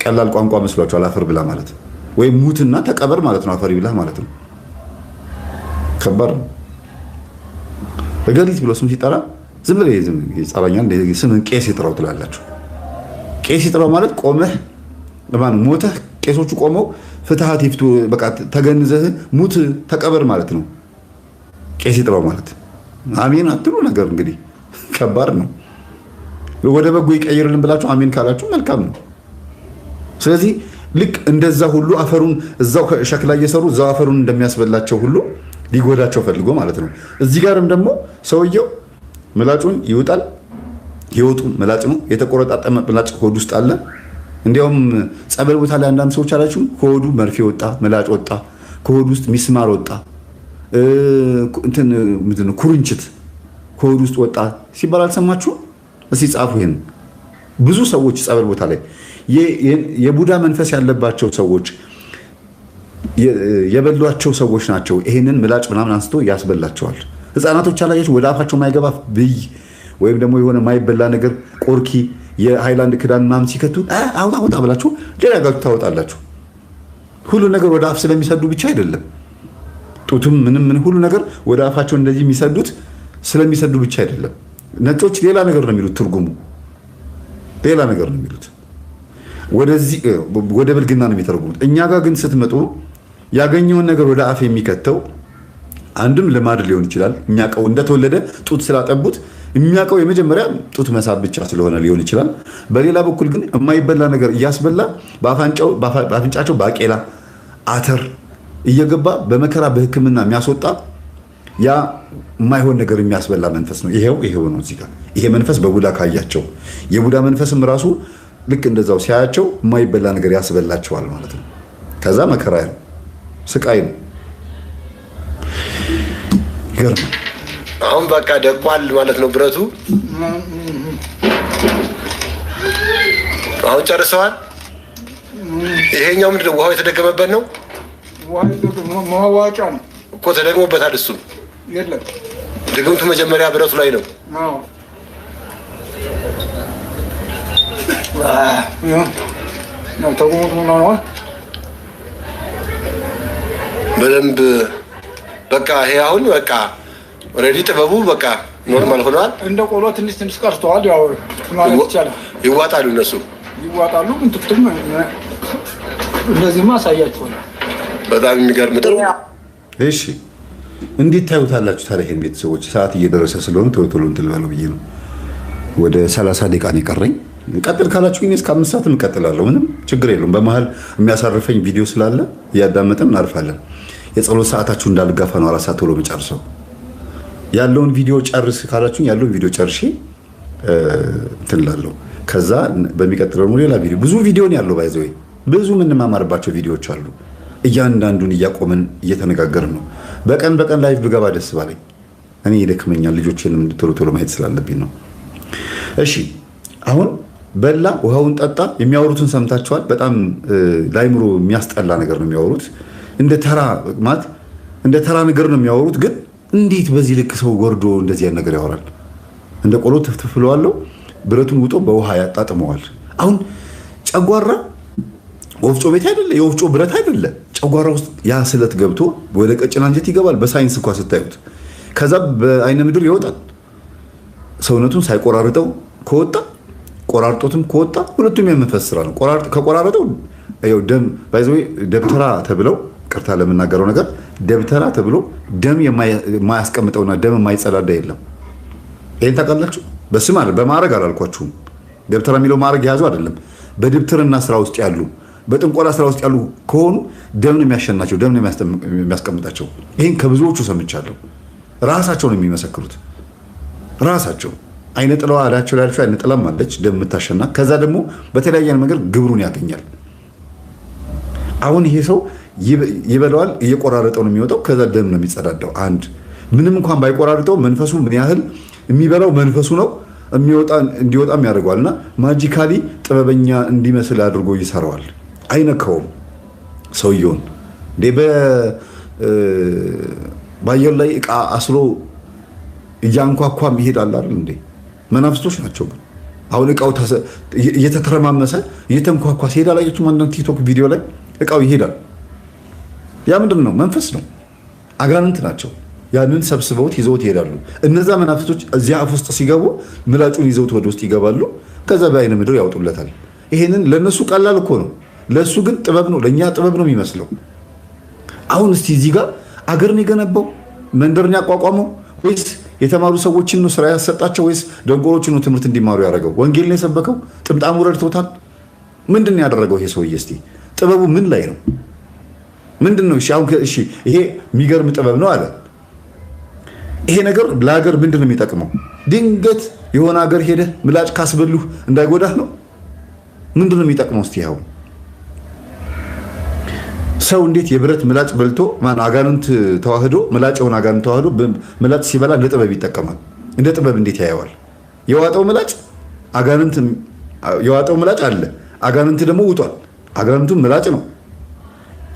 ቀላል ቋንቋ መስሏቸዋል። አፈር ብላ ማለት ወይም ሙትና ተቀበር ማለት ነው። አፈር ይብላ ማለት ነው። ከባድ ነው። እገሊት ብሎ ስም ሲጠራ ዝም ብለህ ጸባኛል ስምን ቄስ ይጥራው ትላላችሁ። ቄስ ይጥራው ማለት ቆመህ ለማን ሞተህ ቄሶቹ ቆመው ፍትሃት ይፍቱ በቃ ተገንዘህ ሙት ተቀበር ማለት ነው። ቄስ ይጥራው ማለት አሜን አትሉ ነገር እንግዲህ ከባድ ነው። ወደ በጎ ይቀይርልን ብላችሁ አሜን ካላችሁ መልካም ነው። ስለዚህ ልክ እንደዛ ሁሉ አፈሩን እዛው ሸክላ እየሰሩ እዛው አፈሩን እንደሚያስበላቸው ሁሉ ሊጎዳቸው ፈልጎ ማለት ነው። እዚህ ጋርም ደግሞ ሰውየው ምላጩን ይውጣል። ህይወቱ ምላጭ ነው። የተቆረጣጠመ ምላጭ ሆድ ውስጥ አለ። እንዲያውም ጸበል ቦታ ላይ አንዳንድ ሰዎች አላችሁ ከሆዱ መርፌ ወጣ፣ ምላጭ ወጣ፣ ከሆዱ ውስጥ ሚስማር ወጣ፣ እንትን ምንድን ነው ኩርንችት ከሆዱ ውስጥ ወጣ ሲባል አልሰማችሁ? እስቲ ጻፉ። ይሄን ብዙ ሰዎች ጸበል ቦታ ላይ የቡዳ መንፈስ ያለባቸው ሰዎች የበሏቸው ሰዎች ናቸው። ይሄንን ምላጭ ምናምን አንስቶ ያስበላቸዋል። ህፃናቶች አላያችሁ ወደ አፋቸው ማይገባ ብይ ወይም ደግሞ የሆነ ማይበላ ነገር ቆርኪ የሃይላንድ ክዳን ምናምን ሲከቱ አውጣ ብላችሁ ሌላ ጋር ታወጣላችሁ። ሁሉ ነገር ወደ አፍ ስለሚሰዱ ብቻ አይደለም። ጡቱም ምንም ሁሉ ነገር ወደ አፋቸው እንደዚህ የሚሰዱት ስለሚሰዱ ብቻ አይደለም። ነጮች ሌላ ነገር ነው የሚሉት፣ ትርጉሙ ሌላ ነገር ነው የሚሉት። ወደዚህ ወደ ብልግና ነው የሚተረጉሙት። እኛ ጋር ግን ስትመጡ ያገኘውን ነገር ወደ አፍ የሚከተው አንድም ልማድ ሊሆን ይችላል። የሚያውቀው እንደተወለደ ጡት ስላጠቡት የሚያውቀው የመጀመሪያ ጡት መሳብ ብቻ ስለሆነ ሊሆን ይችላል። በሌላ በኩል ግን የማይበላ ነገር እያስበላ በአፍንጫቸው ባቄላ፣ አተር እየገባ በመከራ በሕክምና የሚያስወጣ ያ የማይሆን ነገር የሚያስበላ መንፈስ ነው። ይሄው ነው እዚህ ጋር ይሄ መንፈስ በቡዳ ካያቸው የቡዳ መንፈስም ራሱ ልክ እንደዛው ሲያያቸው የማይበላ ነገር ያስበላቸዋል ማለት ነው። ከዛ መከራ ነው፣ ስቃይ ነው። ይገርም። አሁን በቃ ደቋል ማለት ነው ብረቱ። አሁን ጨርሰዋል። ይሄኛው ምንድን ነው? ውሃው የተደገመበት ነው። መዋጫ ነው እኮ ተደግሞበታል። እሱ የለም ድግምቱ መጀመሪያ ብረቱ ላይ ነው። በደንብ በቃ ይሄ አሁን በቃ ኦልሬዲ ጥበቡ በቃ ኖርማል ሆኗል። እንደ ቆሎ ትንሽ ቀርተዋል። ያው ማለት ይቻላል ይዋጣሉ፣ እነሱ ይዋጣሉ። ግን ትክክል እንደዚህማ አሳያችኋለሁ። በጣም የሚገርም ጥሩ። እሺ እንዴት ታዩታላችሁ ታዲያ? ይሄን ቤተሰቦች ሰዓት እየደረሰ ስለሆነ ቶሎ ቶሎ እንትን ልበለው ብዬ ነው። ወደ 30 ደቂቃ ነው የቀረኝ። ቀጥል ካላችሁ እኔ እስከ 5 ሰዓት እንቀጥላለሁ። ምንም ችግር የለውም። በመሀል የሚያሳርፈኝ ቪዲዮ ስላለ እያዳመጥን እናርፋለን። የጸሎት ሰዓታችሁ እንዳልጋፋ ነው 4 ሰዓት ቶሎ መጨርሰው። ያለውን ቪዲዮ ጨርስ ካላችሁኝ ያለውን ቪዲዮ ጨርሼ እንትን እላለሁ። ከዛ በሚቀጥለው ደግሞ ሌላ ቪዲዮ ብዙ ቪዲዮ ነው ያለው። ባይዘው ብዙ የምንማማርባቸው ቪዲዮዎች አሉ። እያንዳንዱን እያቆመን እየተነጋገርን ነው። በቀን ላይቭ ብገባ ደስ ባለኝ። እኔ ይደክመኛል፣ ልጆቼንም ቶሎ ቶሎ ማየት ስላለብኝ ነው። እሺ አሁን በላ ውሃውን ጠጣ። የሚያወሩትን ሰምታችኋል። በጣም ላይምሮ የሚያስጠላ ነገር ነው የሚያወሩት። እንደ ተራ ነገር ነው የሚያወሩት። ግን እንዴት በዚህ ልክ ሰው ወርዶ እንደዚህ አይነት ነገር ያወራል? እንደ ቆሎ ትፍትፍ ብለዋለሁ። ብረቱን ውጦ በውሃ ያጣጥመዋል። አሁን ጨጓራ ወፍጮ ቤት አይደለ፣ የወፍጮ ብረት አይደለ። ጨጓራ ውስጥ ያ ስለት ገብቶ ወደ ቀጭን አንጀት ይገባል። በሳይንስ እንኳ ስታዩት ከዛ በአይነ ምድር ይወጣል። ሰውነቱን ሳይቆራርጠው ከወጣ ቆራርጦትም ከወጣ ሁለቱም የመንፈስ ስራ ነው። ከቆራረጠው ደም ባይዘው ደብተራ ተብለው ቅርታ ለምናገረው ነገር ደብተራ ተብሎ ደም የማያስቀምጠውና ደም የማይጸዳዳ የለም። ይሄን ታውቃላችሁ? በስም አለ በማዕረግ አላልኳችሁም። ደብተራ የሚለው ማዕረግ የያዙ አይደለም። በድብትርና ስራ ውስጥ ያሉ በጥንቆላ ስራ ውስጥ ያሉ ከሆኑ ደም ነው የሚያሸናቸው፣ ደም ነው የሚያስቀምጣቸው። ይሄን ከብዙዎቹ ሰምቻለሁ። ራሳቸው ነው የሚመሰክሩት። ራሳቸው አይነ ጥላዋ አላቸው ያልፈው አይነ ጥላም አለች ደም የምታሸና። ከዛ ደግሞ በተለያየ ነገር ግብሩን ያገኛል። አሁን ይሄ ሰው ይበላዋል፣ እየቆራረጠው ነው የሚወጣው። ከዛ ደም ነው የሚጸዳዳው። አንድ ምንም እንኳን ባይቆራርጠው መንፈሱ ምን ያህል የሚበላው መንፈሱ ነው እንዲወጣም ያደርገዋል። እና ማጂካሊ ጥበበኛ እንዲመስል አድርጎ ይሰራዋል። አይነካውም ሰውየውን። በአየር ላይ እቃ አስሮ እያንኳኳም ይሄዳል አይደል እንዴ? መናፍስቶች ናቸው። አሁን እቃው እየተተረማመሰ እየተንኳኳ ሲሄድ አላየችም? አንዳንድ ቲክቶክ ቪዲዮ ላይ እቃው ይሄዳል። ያ ምንድን ነው? መንፈስ ነው። አጋንንት ናቸው። ያንን ሰብስበውት ይዘውት ይሄዳሉ። እነዛ መናፍስቶች እዚያ አፍ ውስጥ ሲገቡ ምላጩን ይዘውት ወደ ውስጥ ይገባሉ። ከዛ በአይነ ምድር ያወጡለታል። ይሄንን ለነሱ ቀላል እኮ ነው፣ ለሱ ግን ጥበብ ነው፣ ለኛ ጥበብ ነው የሚመስለው። አሁን እስቲ እዚህ ጋር አገርን የገነባው መንደርን ያቋቋመው ወይስ የተማሩ ሰዎችን ነው ስራ ያሰጣቸው ወይስ ደንቆሮችን ነው ትምህርት እንዲማሩ ያደረገው? ወንጌል ነው የሰበከው? ጥምጣሙ ረድቶታል? ምንድን ነው ያደረገው ይሄ ሰውዬ? እስቲ ጥበቡ ምን ላይ ነው? ምንድን ነው? እሺ ይሄ የሚገርም ጥበብ ነው አለ። ይሄ ነገር ለሀገር ምንድን ነው የሚጠቅመው? ድንገት የሆነ ሀገር ሄደህ ምላጭ ካስበሉህ እንዳይጎዳህ ነው? ምንድን ነው የሚጠቅመው? እስቲ ያው ሰው እንዴት የብረት ምላጭ በልቶ አጋንንት ተዋህዶ ምላጭ የሆነ አጋንንት ተዋህዶ ምላጭ ሲበላ እንደ ጥበብ ይጠቀማል? እንደ ጥበብ እንዴት ያየዋል? የዋጠው ምላጭ አጋንንት የዋጠው ምላጭ አለ፣ አጋንንት ደግሞ ውጧል። አጋንንቱም ምላጭ ነው፣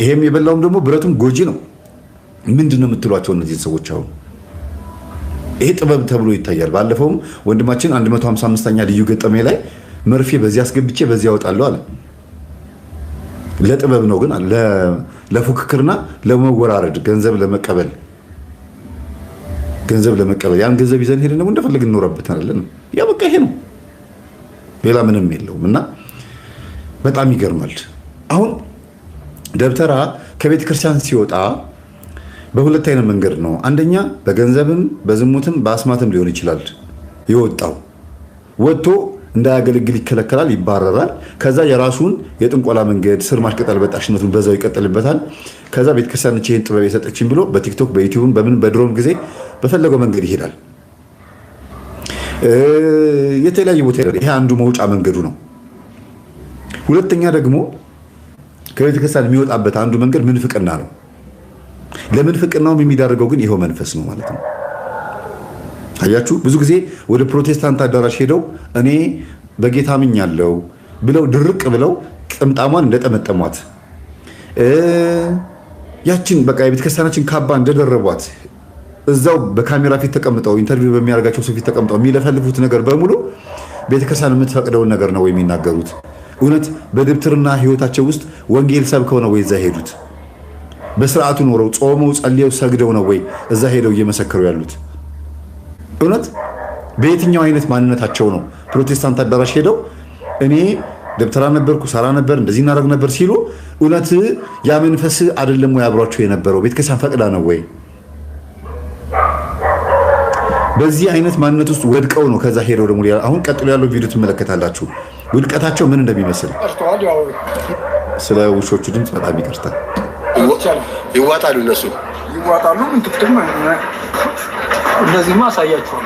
ይሄም የበላውም ደግሞ ብረቱም ጎጂ ነው። ምንድን ነው የምትሏቸው እነዚህ ሰዎች? አሁን ይሄ ጥበብ ተብሎ ይታያል። ባለፈውም ወንድማችን 155ኛ ልዩ ገጠሜ ላይ መርፌ በዚህ አስገብቼ በዚህ ያወጣለሁ አለ። ለጥበብ ነው ግን ለፉክክርና ለመወራረድ ገንዘብ ለመቀበል ያን ገንዘብ ይዘን ሄደን ደግሞ እንደፈለግን እንኖረበታለን። ያ በቃ ይሄ ነው፣ ሌላ ምንም የለውም። እና በጣም ይገርማል። አሁን ደብተራ ከቤተ ክርስቲያን ሲወጣ በሁለት አይነት መንገድ ነው። አንደኛ በገንዘብም በዝሙትም በአስማትም ሊሆን ይችላል የወጣው። ወጥቶ እንዳያገለግል ይከለከላል፣ ይባረራል። ከዛ የራሱን የጥንቆላ መንገድ ስር ማሽቀጠል በጣሽነቱን በዛው ይቀጥልበታል። ከዛ ቤተክርስቲያን ይህን ጥበብ የሰጠችን ብሎ በቲክቶክ በዩቲዩብ በምን በድሮም ጊዜ በፈለገው መንገድ ይሄዳል። የተለያየ ቦታ ይሄዳል። ይሄ አንዱ መውጫ መንገዱ ነው። ሁለተኛ ደግሞ ከቤተክርስቲያን የሚወጣበት አንዱ መንገድ ምንፍቅና ነው። ለምንፍቅናውም የሚዳርገው ግን ይኸው መንፈስ ነው ማለት ነው። አያችሁ፣ ብዙ ጊዜ ወደ ፕሮቴስታንት አዳራሽ ሄደው እኔ በጌታ አምኛለሁ ብለው ድርቅ ብለው ጥምጣሟን እንደጠመጠሟት ያችን በቃ የቤተክርስቲያናችን ካባ እንደደረቧት እዛው በካሜራ ፊት ተቀምጠው ኢንተርቪው በሚያደርጋቸው ሰው ፊት ተቀምጠው የሚለፈልፉት ነገር በሙሉ ቤተክርስቲያን የምትፈቅደውን ነገር ነው የሚናገሩት። እውነት በድብትርና ህይወታቸው ውስጥ ወንጌል ሰብከው ነው ወይ እዛ ሄዱት? በስርዓቱ ኖረው ጾመው ጸልየው ሰግደው ነው ወይ እዛ ሄደው እየመሰከሩ ያሉት? እውነት በየትኛው አይነት ማንነታቸው ነው ፕሮቴስታንት አዳራሽ ሄደው እኔ ደብተራ ነበርኩ ሰራ ነበር እንደዚህ እናደርግ ነበር ሲሉ እውነት ያ መንፈስ አይደለም ወይ አብሯቸው የነበረው? ቤተክርስቲያን ፈቅዳ ነው ወይ? በዚህ አይነት ማንነት ውስጥ ወድቀው ነው ከዛ ሄደው ደግሞ አሁን ቀጥሎ ያለው ቪዲዮ ትመለከታላችሁ ውድቀታቸው ምን እንደሚመስል። ስለ ውሾቹ ድምፅ በጣም ይቅርታል። ይዋጣሉ፣ እነሱ ይዋጣሉ። ምን ትክክል ነው። እንደዚህ ማሳያቸው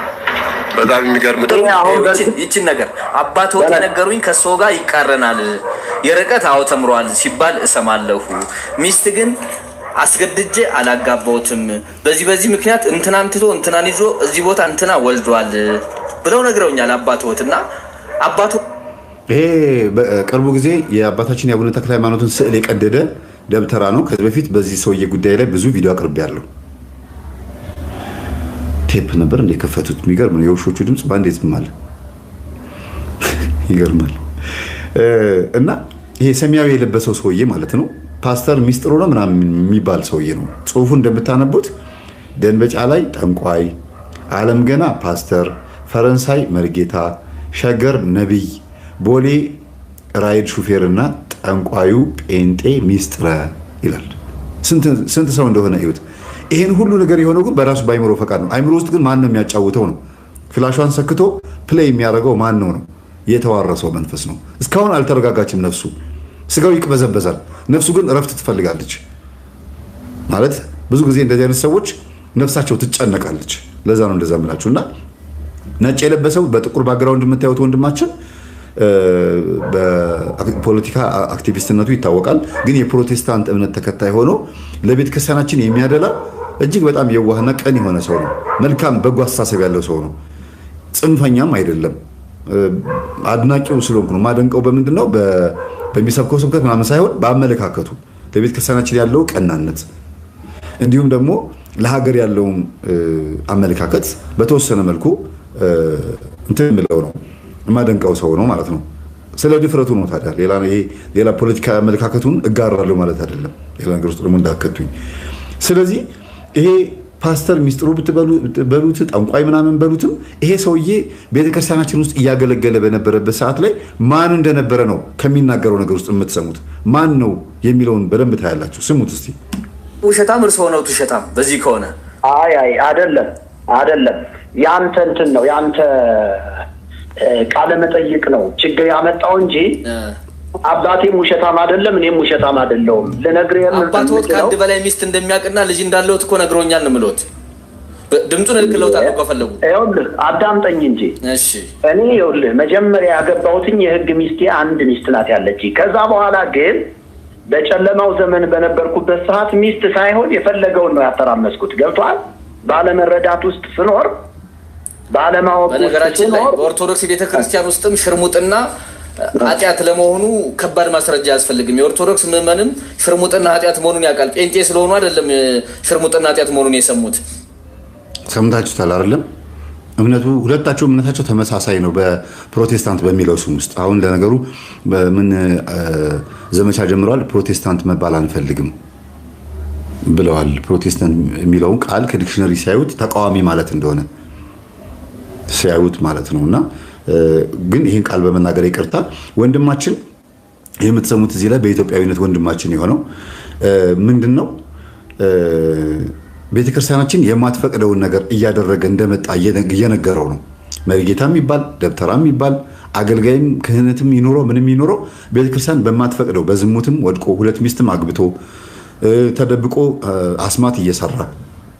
በጣም የሚገርም ነው። አሁን ይቺን ነገር አባቶት የነገሩኝ ከሰው ጋር ይቃረናል። የርቀት አዎ ተምሯል ሲባል እሰማለሁ። ሚስት ግን አስገድጄ አላጋባውትም። በዚህ ምክንያት እንትናን ትቶ እንትናን ይዞ እዚህ ቦታ እንትና ወልዷል ብለው ነግረውኛል አባቶትና አባቶ ይሄ በቅርቡ ጊዜ የአባታችን የአቡነ ተክለ ሃይማኖትን ስዕል የቀደደ ደብተራ ነው። ከዚህ በፊት በዚህ ሰውዬ ጉዳይ ላይ ብዙ ቪዲዮ አቅርቤያለሁ። ቴፕ ነበር እንደ ከፈቱት። የሚገርም ነው። የውሾቹ ድምፅ ባንዴ ዝም አለ። ይገርማል። እና ይሄ ሰማያዊ የለበሰው ሰውዬ ማለት ነው ፓስተር ሚስጥሩ ነው ምናምን የሚባል ሰውዬ ነው። ጽሁፉ እንደምታነቡት ደንበጫ ላይ ጠንቋይ፣ ዓለም ገና ፓስተር፣ ፈረንሳይ መርጌታ፣ ሸገር ነቢይ፣ ቦሌ ራይድ ሹፌርና ጠንቋዩ ጴንጤ ሚስጥረ ይላል። ስንት ሰው እንደሆነ እዩት። ይሄን ሁሉ ነገር የሆነው ግን በራሱ በአይምሮ ፈቃድ ነው። አይምሮ ውስጥ ግን ማን ነው የሚያጫውተው ነው? ፍላሿን ሰክቶ ፕሌይ የሚያደርገው ማን ነው? የተዋረሰው መንፈስ ነው። እስካሁን አልተረጋጋችም ነፍሱ። ስጋው ይቅበዘበዛል፣ ነፍሱ ግን እረፍት ትፈልጋለች። ማለት ብዙ ጊዜ እንደዚህ አይነት ሰዎች ነፍሳቸው ትጨነቃለች። ለዛ ነው እንደዛ የምላችሁ። እና ነጭ የለበሰው በጥቁር ባግራውንድ የምታዩት ወንድማችን በፖለቲካ አክቲቪስትነቱ ይታወቃል። ግን የፕሮቴስታንት እምነት ተከታይ ሆኖ ለቤተ ክርስቲያናችን የሚያደላ እጅግ በጣም የዋህና ቀን የሆነ ሰው ነው። መልካም በጎ አስተሳሰብ ያለው ሰው ነው። ጽንፈኛም አይደለም። አድናቂው ስለሆንኩ ነው ማደንቀው። በምንድን ነው? በሚሰብከው ስብከት ምናምን ሳይሆን በአመለካከቱ ለቤተ ክርስቲያናችን ያለው ቀናነት፣ እንዲሁም ደግሞ ለሀገር ያለውን አመለካከት በተወሰነ መልኩ እንትን የምለው ነው የማደንቀው ሰው ነው ማለት ነው። ስለ ድፍረቱ ነው። ታዲያ ሌላ ፖለቲካ አመለካከቱን እጋራለሁ ማለት አይደለም። ሌላ ነገር ውስጥ ደግሞ እንዳከቱኝ። ስለዚህ ይሄ ፓስተር ሚስጥሩ ብትበሉት ጠንቋይ ምናምን በሉትም ይሄ ሰውዬ ቤተክርስቲያናችን ውስጥ እያገለገለ በነበረበት ሰዓት ላይ ማን እንደነበረ ነው ከሚናገረው ነገር ውስጥ የምትሰሙት። ማን ነው የሚለውን በደንብ ታያላችሁ። ስሙት እስቲ። ውሸታም እርስዎ ነው ውሸታም። በዚህ ከሆነ አይ አይደለም ያንተ እንትን ነው ያንተ ቃለ መጠይቅ ነው ችግር ያመጣው እንጂ አባቴም ውሸታም አይደለም፣ እኔም ውሸታም አይደለሁም። ለነግሬህ አባቶት ከአንድ በላይ ሚስት እንደሚያውቅና ልጅ እንዳለው እኮ ነግሮኛል ነው የምልዎት። ድምፁን ልክለውት አድርጎ ከፈለጉ ይኸውልህ አዳምጠኝ እንጂ። እሺ እኔ ይኸውልህ መጀመሪያ ያገባሁትኝ የህግ ሚስቴ አንድ ሚስት ናት ያለች። ከዛ በኋላ ግን በጨለማው ዘመን በነበርኩበት ሰዓት ሚስት ሳይሆን የፈለገውን ነው ያተራመስኩት። ገብቷል? ባለመረዳት ውስጥ ስኖር ባለማወቅ። በነገራችን ላይ በኦርቶዶክስ ቤተክርስቲያን ውስጥም ሽርሙጥና ኃጢአት ለመሆኑ ከባድ ማስረጃ አያስፈልግም። የኦርቶዶክስ ምዕመንም ሽርሙጥና ኃጢአት መሆኑን ያውቃል። ጴንጤ ስለሆኑ አይደለም ሽርሙጥና ኃጢአት መሆኑን የሰሙት። ሰምታችሁታል አይደለም? እምነቱ ሁለታቸው እምነታቸው ተመሳሳይ ነው በፕሮቴስታንት በሚለው ስም ውስጥ። አሁን ለነገሩ ምን ዘመቻ ጀምረዋል። ፕሮቴስታንት መባል አንፈልግም ብለዋል። ፕሮቴስታንት የሚለውን ቃል ከዲክሽነሪ ሲያዩት ተቃዋሚ ማለት እንደሆነ ሲያዩት ማለት ነውና ግን ይህን ቃል በመናገር ይቅርታ ወንድማችን የምትሰሙት እዚህ ላይ በኢትዮጵያዊነት ወንድማችን የሆነው ምንድነው ቤተክርስቲያናችን የማትፈቅደውን ነገር እያደረገ እንደመጣ እየነገረው ነው። መሪጌታ የሚባል ደብተራ የሚባል አገልጋይም ክህነትም ይኖረው ምንም ይኖረው ቤተክርስቲያን በማትፈቅደው በዝሙትም ወድቆ ሁለት ሚስትም አግብቶ ተደብቆ አስማት እየሰራ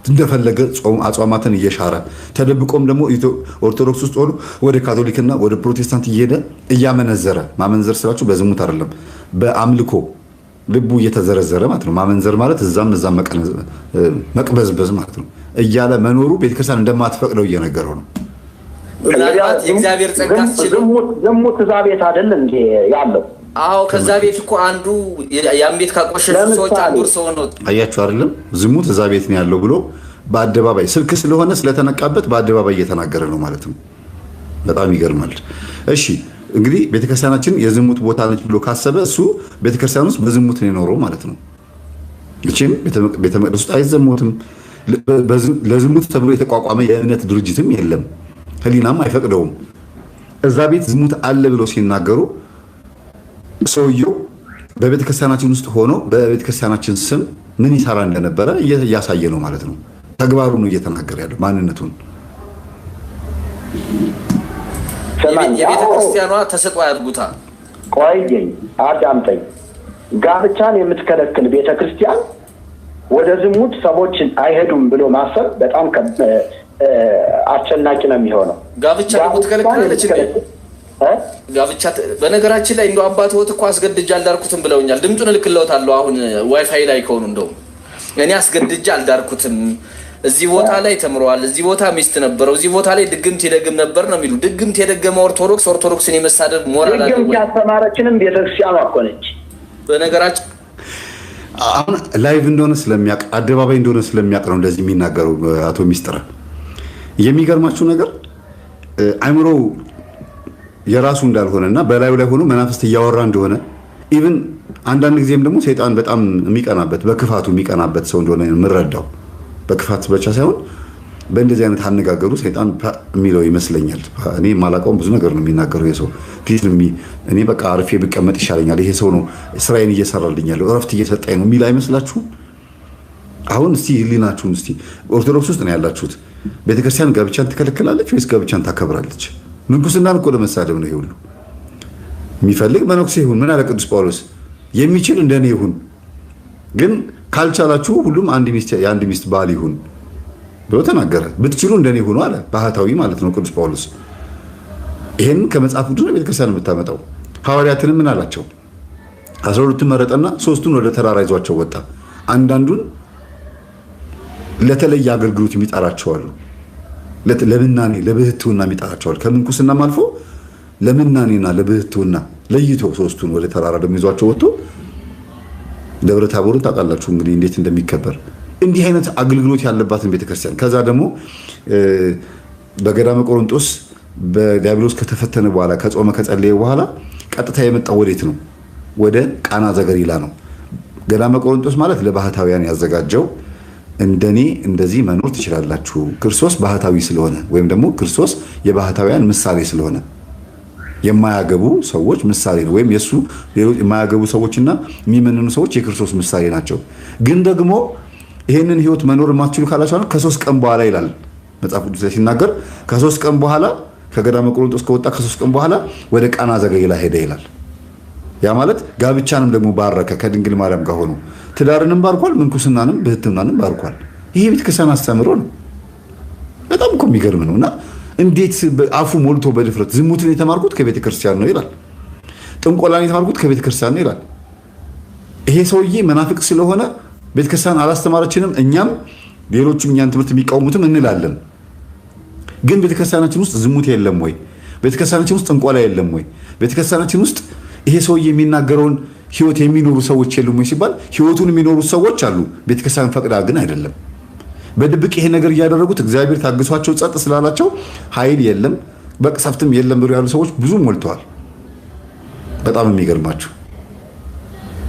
እንደፈለገ አጽዋማትን እየሻረ ተደብቆም ደግሞ ኦርቶዶክስ ውስጥ ሆኖ ወደ ካቶሊክና ወደ ፕሮቴስታንት እየሄደ እያመነዘረ ማመንዘር ስላችሁ በዝሙት አይደለም በአምልኮ ልቡ እየተዘረዘረ ማለት ነው። ማመንዘር ማለት እዛም መቅበዝበዝ ማለት ነው እያለ መኖሩ ቤተክርስቲያን እንደማትፈቅደው እየነገረው ነው። የእግዚአብሔር ጸጋ ዝሙት እዛ ቤት አይደል እንዴ ያለው? አዎ ከዛ ቤት እኮ አንዱ ያን ቤት ካቆሸሹ ሰዎች አንዱ ሰው ነው። አያችሁ አይደለም? ዝሙት እዛ ቤት ነው ያለው ብሎ በአደባባይ ስልክ ስለሆነ ስለተነቃበት በአደባባይ እየተናገረ ነው ማለት ነው። በጣም ይገርማል። እሺ እንግዲህ ቤተክርስቲያናችን የዝሙት ቦታ ነች ብሎ ካሰበ እሱ ቤተክርስቲያን ውስጥ በዝሙት ነው የኖረው ማለት ነው። እቺም ቤተ መቅደስ ውስጥ አይዘሙትም። ለዝሙት ተብሎ የተቋቋመ የእምነት ድርጅትም የለም፣ ህሊናም አይፈቅደውም። እዛ ቤት ዝሙት አለ ብሎ ሲናገሩ ሰውየው በቤተክርስቲያናችን ውስጥ ሆኖ በቤተክርስቲያናችን ስም ምን ይሰራ እንደነበረ እያሳየ ነው ማለት ነው። ተግባሩ ነው እየተናገረ ያለው ማንነቱን። የቤተክርስቲያኗ ተሰጥኦ ያድርጉታል። ቆይኝ አዳምጠኝ። ጋብቻን የምትከለክል ቤተክርስቲያን ወደ ዝሙት ሰዎች አይሄዱም ብሎ ማሰብ በጣም አስጨናቂ ነው የሚሆነው። ጋብቻ ደግሞ ትከለክላለች እንዴ? ጋብቻ በነገራችን ላይ እንደው አባትዎት እኮ አስገድጄ አልዳርኩትም ብለውኛል። ድምጡን እልክልዎታለሁ አሁን ዋይፋይ ላይ ከሆኑ እንደው እኔ አስገድጄ አልዳርኩትም፣ እዚህ ቦታ ላይ ተምሯል፣ እዚህ ቦታ ሚስት ነበረው፣ እዚህ ቦታ ላይ ድግምት ይደግም ነበር ነው የሚሉ። ድግምት የደገመ ኦርቶዶክስን የመሳደብ ሞራል አለ። ድግምት ያስተማረችንም ቤተክርስቲያኗ እኮ ነች። በነገራችን አሁን ላይቭ እንደሆነ ስለሚያውቅ አደባባይ እንደሆነ ስለሚያውቅ ነው እንደዚህ የሚናገረው አቶ ሚስጥረ። የሚገርማችሁ ነገር አይምሮ የራሱ እንዳልሆነና በላዩ ላይ ሆኖ መናፍስት እያወራ እንደሆነ ኢቭን አንዳንድ ጊዜም ደግሞ ሰይጣን በጣም የሚቀናበት በክፋቱ የሚቀናበት ሰው እንደሆነ የምረዳው በክፋት ብቻ ሳይሆን በእንደዚህ አይነት አነጋገሩ ሰይጣን የሚለው ይመስለኛል። እኔ የማላውቀውም ብዙ ነገር ነው የሚናገረው የሰው ፊት እኔ በቃ አርፌ ብቀመጥ ይሻለኛል፣ ይሄ ሰው ነው ስራዬን እየሰራልኝ ያለው እረፍት እየሰጠኝ ነው የሚል አይመስላችሁም? አሁን እስቲ ህሊናችሁን እስቲ ኦርቶዶክስ ውስጥ ነው ያላችሁት። ቤተክርስቲያን ጋብቻን ትከለክላለች ወይስ ጋብቻን ታከብራለች? ምንኩስናን እኮ ለመሳደብ ነው ይሄ ሁሉ። የሚፈልግ መነኩሴ ይሁን፣ ምን አለ ቅዱስ ጳውሎስ፣ የሚችል እንደኔ ይሁን፣ ግን ካልቻላችሁ ሁሉም የአንድ ሚስት ባል ይሁን ብሎ ተናገረ። ብትችሉ እንደኔ ይሁኑ አለ ባህታዊ ማለት ነው ቅዱስ ጳውሎስ። ይሄን ከመጽሐፍ ቅዱስ ነው ቤተክርስቲያን የምታመጣው። ሐዋርያትንም ምን አላቸው? 12ቱን መረጠና 3ቱን ወደ ተራራ ይዟቸው ወጣ። አንዳንዱን ለተለየ አገልግሎት የሚጠራቸው አሉ። ለምናኔ ለብህትውና የሚጠራቸዋል። ከምንኩስናም አልፎ ለምናኔና ለብህትውና ለይቶ 3ቱን ወደ ተራራ ደግሞ ይዟቸው ወጥቶ ደብረ ታቦርን ታውቃላችሁ እንግዲህ እንዴት እንደሚከበር እንዲህ አይነት አገልግሎት ያለባትን ቤተክርስቲያን። ከዛ ደግሞ በገዳመ ቆሮንጦስ በዲያብሎስ ከተፈተነ በኋላ ከጾመ ከጸለየ በኋላ ቀጥታ የመጣው ወዴት ነው? ወደ ቃና ዘገሊላ ነው። ገዳመ ቆሮንጦስ ማለት ለባህታውያን ያዘጋጀው እንደኔ እንደዚህ መኖር ትችላላችሁ። ክርስቶስ ባህታዊ ስለሆነ ወይም ደግሞ ክርስቶስ የባህታውያን ምሳሌ ስለሆነ የማያገቡ ሰዎች ምሳሌ ነው። ወይም የሱ ሌሎች የማያገቡ ሰዎችና የሚመንኑ ሰዎች የክርስቶስ ምሳሌ ናቸው። ግን ደግሞ ይሄንን ህይወት መኖር የማትችሉ ካላችሁ ከ3 ቀን በኋላ ይላል መጽሐፍ ቅዱስ ላይ ሲናገር፣ ከ3 ቀን በኋላ ከገዳመ ቆሮንጦስ ከወጣ ከ3 ቀን በኋላ ወደ ቃና ዘገሊላ ሄደ ይላል። ያ ማለት ጋብቻንም ደግሞ ባረከ ከድንግል ማርያም ጋር ሆኖ ትዳርንም ባርኳል፣ ምንኩስናንም ብህትናንም ባርኳል። ይሄ ቤተክርስቲያን አስተምሮ ነው። በጣም እኮ የሚገርም ነውና እንዴት አፉ ሞልቶ በድፍረት ዝሙትን የተማርኩት ከቤተ ክርስቲያን ነው ይላል። ጥንቆላን የተማርኩት ከቤተ ክርስቲያን ነው ይላል። ይሄ ሰውዬ መናፍቅ ስለሆነ ቤተ ክርስቲያን አላስተማረችንም፣ እኛም ሌሎችም እኛን ትምህርት የሚቃወሙትም እንላለን። ግን ቤተ ክርስቲያናችን ውስጥ ዝሙት የለም ወይ? ቤተ ክርስቲያናችን ውስጥ ጥንቆላ የለም ወይ? ቤተ ክርስቲያናችን ውስጥ ይሄ ሰውዬ የሚናገረውን ህይወት የሚኖሩ ሰዎች የሉም ወይ ሲባል ህይወቱን የሚኖሩ ሰዎች አሉ። ቤተ ክርስቲያን ፈቅዳ ግን አይደለም። በድብቅ ይሄ ነገር እያደረጉት እግዚአብሔር ታግሷቸው ጸጥ ስላላቸው ኃይል የለም በቅሰፍትም የለም ብሎ ያሉ ሰዎች ብዙ ሞልተዋል። በጣም የሚገርማችሁ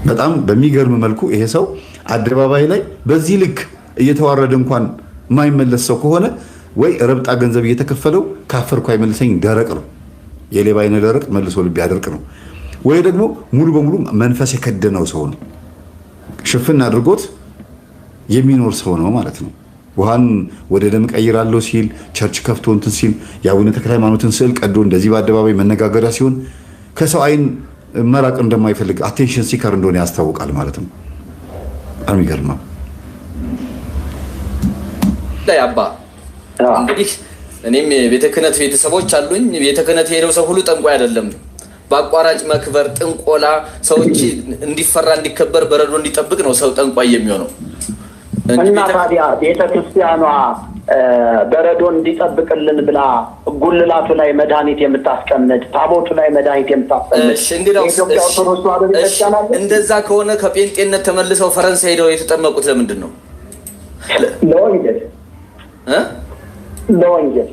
በጣም በሚገርም መልኩ ይሄ ሰው አደባባይ ላይ በዚህ ልክ እየተዋረደ እንኳን የማይመለስ ሰው ከሆነ ወይ ረብጣ ገንዘብ እየተከፈለው ካፈርኩ አይመልሰኝ ደረቅ ነው። የሌባ አይነ ደረቅ መልሶ ልብ ያደርቅ ነው። ወይ ደግሞ ሙሉ በሙሉ መንፈስ የከደነው ሰው ነው። ሽፍን አድርጎት የሚኖር ሰው ነው ማለት ነው። ውሃን ወደ ደም ቀይራለሁ ሲል ቸርች ከፍቶ እንትን ሲል የአቡነ ተክለ ሃይማኖትን ስዕል ቀዶ እንደዚህ በአደባባይ መነጋገሪያ ሲሆን ከሰው አይን መራቅ እንደማይፈልግ አቴንሽን ሲከር እንደሆነ ያስታውቃል ማለት ነው። በጣም ይገርማል። አባ እንግዲህ እኔም ቤተ ክህነት ቤተሰቦች አሉኝ። ቤተ ክህነት ሄደው ሰው ሁሉ ጠንቋይ አይደለም። በአቋራጭ መክበር፣ ጥንቆላ፣ ሰዎች እንዲፈራ እንዲከበር፣ በረዶ እንዲጠብቅ ነው ሰው ጠንቋይ የሚሆነው። እና ታዲያ ቤተ ክርስቲያኗ በረዶ እንዲጠብቅልን ብላ ጉልላቱ ላይ መድኃኒት የምታስቀምጥ፣ ታቦቱ ላይ መድኃኒት የምታስቀምጥ የኢትዮጵያ ኦርቶዶክስ ተዋሕዶ ቤተክርስቲያን አለ። እንደዛ ከሆነ ከጴንጤነት ተመልሰው ፈረንሳይ ሄደው የተጠመቁት ለምንድን ነው? ለወንጌል ለወንጌል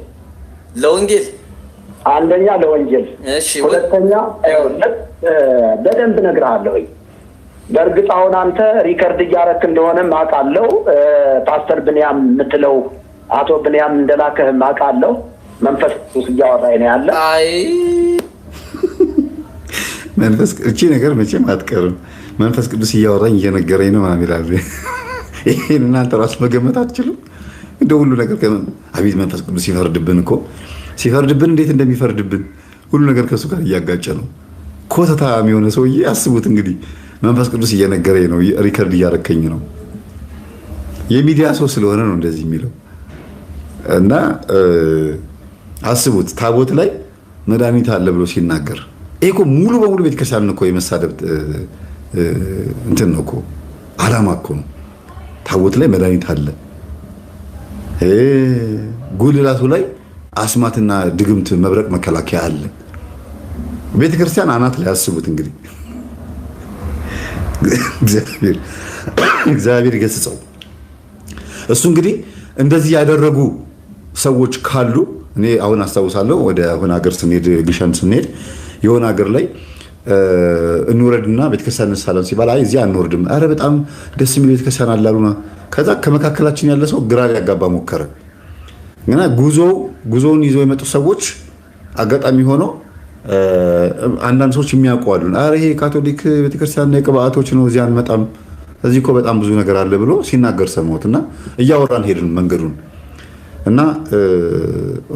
ለወንጌል አንደኛ ለወንጌል፣ ሁለተኛ በደንብ እነግርሃለሁ። በእርግጥ አሁን አንተ ሪከርድ እያረክ እንደሆነም አውቃለሁ። ፓስተር ብንያም የምትለው አቶ ብንያም እንደላከህም አውቃለሁ። መንፈስ ቅዱስ እያወራኝ ነው ያለ። አይ መንፈስ እቺ ነገር መቼም አትቀርም። መንፈስ ቅዱስ እያወራኝ እየነገረኝ ነው ማለት ይላል። ይሄን እናንተ ራስ መገመት አትችሉም። እንደ ሁሉ ነገር አቤት መንፈስ ቅዱስ ሲፈርድብን እኮ ሲፈርድብን እንዴት እንደሚፈርድብን ሁሉ ነገር ከሱ ጋር እያጋጨ ነው። ኮተታ የሆነ ሰውዬ አስቡት እንግዲህ መንፈስ ቅዱስ እየነገረኝ ነው፣ ሪከርድ እያረከኝ ነው። የሚዲያ ሰው ስለሆነ ነው እንደዚህ የሚለው እና አስቡት ታቦት ላይ መድኃኒት አለ ብሎ ሲናገር ይሄ እኮ ሙሉ በሙሉ ቤተክርስቲያን እኮ የመሳደብ እንትን ነው እኮ አላማ እኮ ነው። ታቦት ላይ መድኃኒት አለ፣ ጉልላቱ ላይ አስማትና ድግምት መብረቅ መከላከያ አለ። ቤተክርስቲያን አናት ላይ አስቡት እንግዲህ እግዚአብሔር ይገስጸው። እሱ እንግዲህ እንደዚህ ያደረጉ ሰዎች ካሉ እኔ አሁን አስታውሳለሁ ወደ ሆነ ሀገር ስንሄድ ግሸን ስንሄድ የሆነ ሀገር ላይ እንውረድና ቤተክርስቲያን እንሳለን ሲባል አይ እዚህ አንወርድም፣ ኧረ በጣም ደስ የሚል ቤተክርስቲያን አላሉና ከዛ ከመካከላችን ያለ ሰው ግራ ሊያጋባ ሞከረ እና ጉዞውን ይዘው የመጡ ሰዎች አጋጣሚ ሆኖ አንዳንድ ሰዎች የሚያውቁ አሉ። ኧረ ይሄ ካቶሊክ ቤተክርስቲያን የቅባቶች ነው እዚህ አንመጣም፣ እዚህ እኮ በጣም ብዙ ነገር አለ ብሎ ሲናገር ሰማሁት እና እያወራን ሄድን መንገዱን እና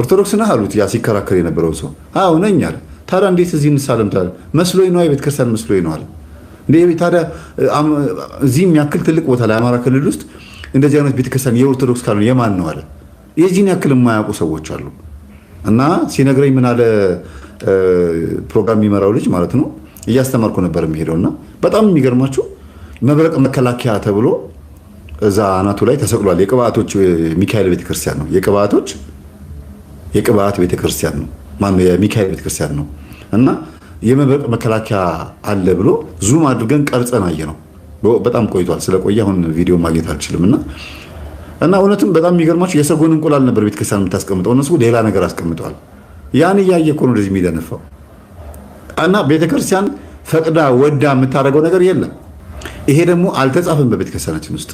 ኦርቶዶክስ ነህ አሉት። ያ ሲከራከር የነበረው ሰው አዎ ነኝ አለ። ታዲያ እንዴት እዚህ እንሳለም ታዲያ? መስሎኝ ነው የቤተክርስቲያን መስሎኝ ነው አለ። እንዴ ታዲያ እዚህ የሚያክል ትልቅ ቦታ ላይ አማራ ክልል ውስጥ እንደዚህ አይነት ቤተክርስቲያን የኦርቶዶክስ ካልሆነ የማን ነው አለ። የዚህን ያክል የማያውቁ ሰዎች አሉ። እና ሲነግረኝ ምን አለ ፕሮግራም የሚመራው ልጅ ማለት ነው እያስተማርኩ ነበር የሚሄደው እና በጣም የሚገርማችሁ መብረቅ መከላከያ ተብሎ እዛ አናቱ ላይ ተሰቅሏል። የቅባቶች ሚካኤል ቤተክርስቲያን ነው። የቅባት ቤተክርስቲያን ነው። ማነው የሚካኤል ቤተክርስቲያን ነው። እና የመብረቅ መከላከያ አለ ብሎ ዙም አድርገን ቀርጸን አየ ነው። በጣም ቆይቷል። ስለቆየ አሁን ቪዲዮ ማግኘት አልችልም። እና እውነትም በጣም የሚገርማችሁ የሰጎን እንቁላል ነበር ቤተክርስቲያን የምታስቀምጠው፣ እነሱ ሌላ ነገር አስቀምጠዋል። ያን እያየ እኮ ነው እንደዚህ የሚደነፋው። እና ቤተክርስቲያን ፈቅዳ ወዳ የምታደርገው ነገር የለም። ይሄ ደግሞ አልተጻፈም በቤተክርስቲያናችን ውስጥ።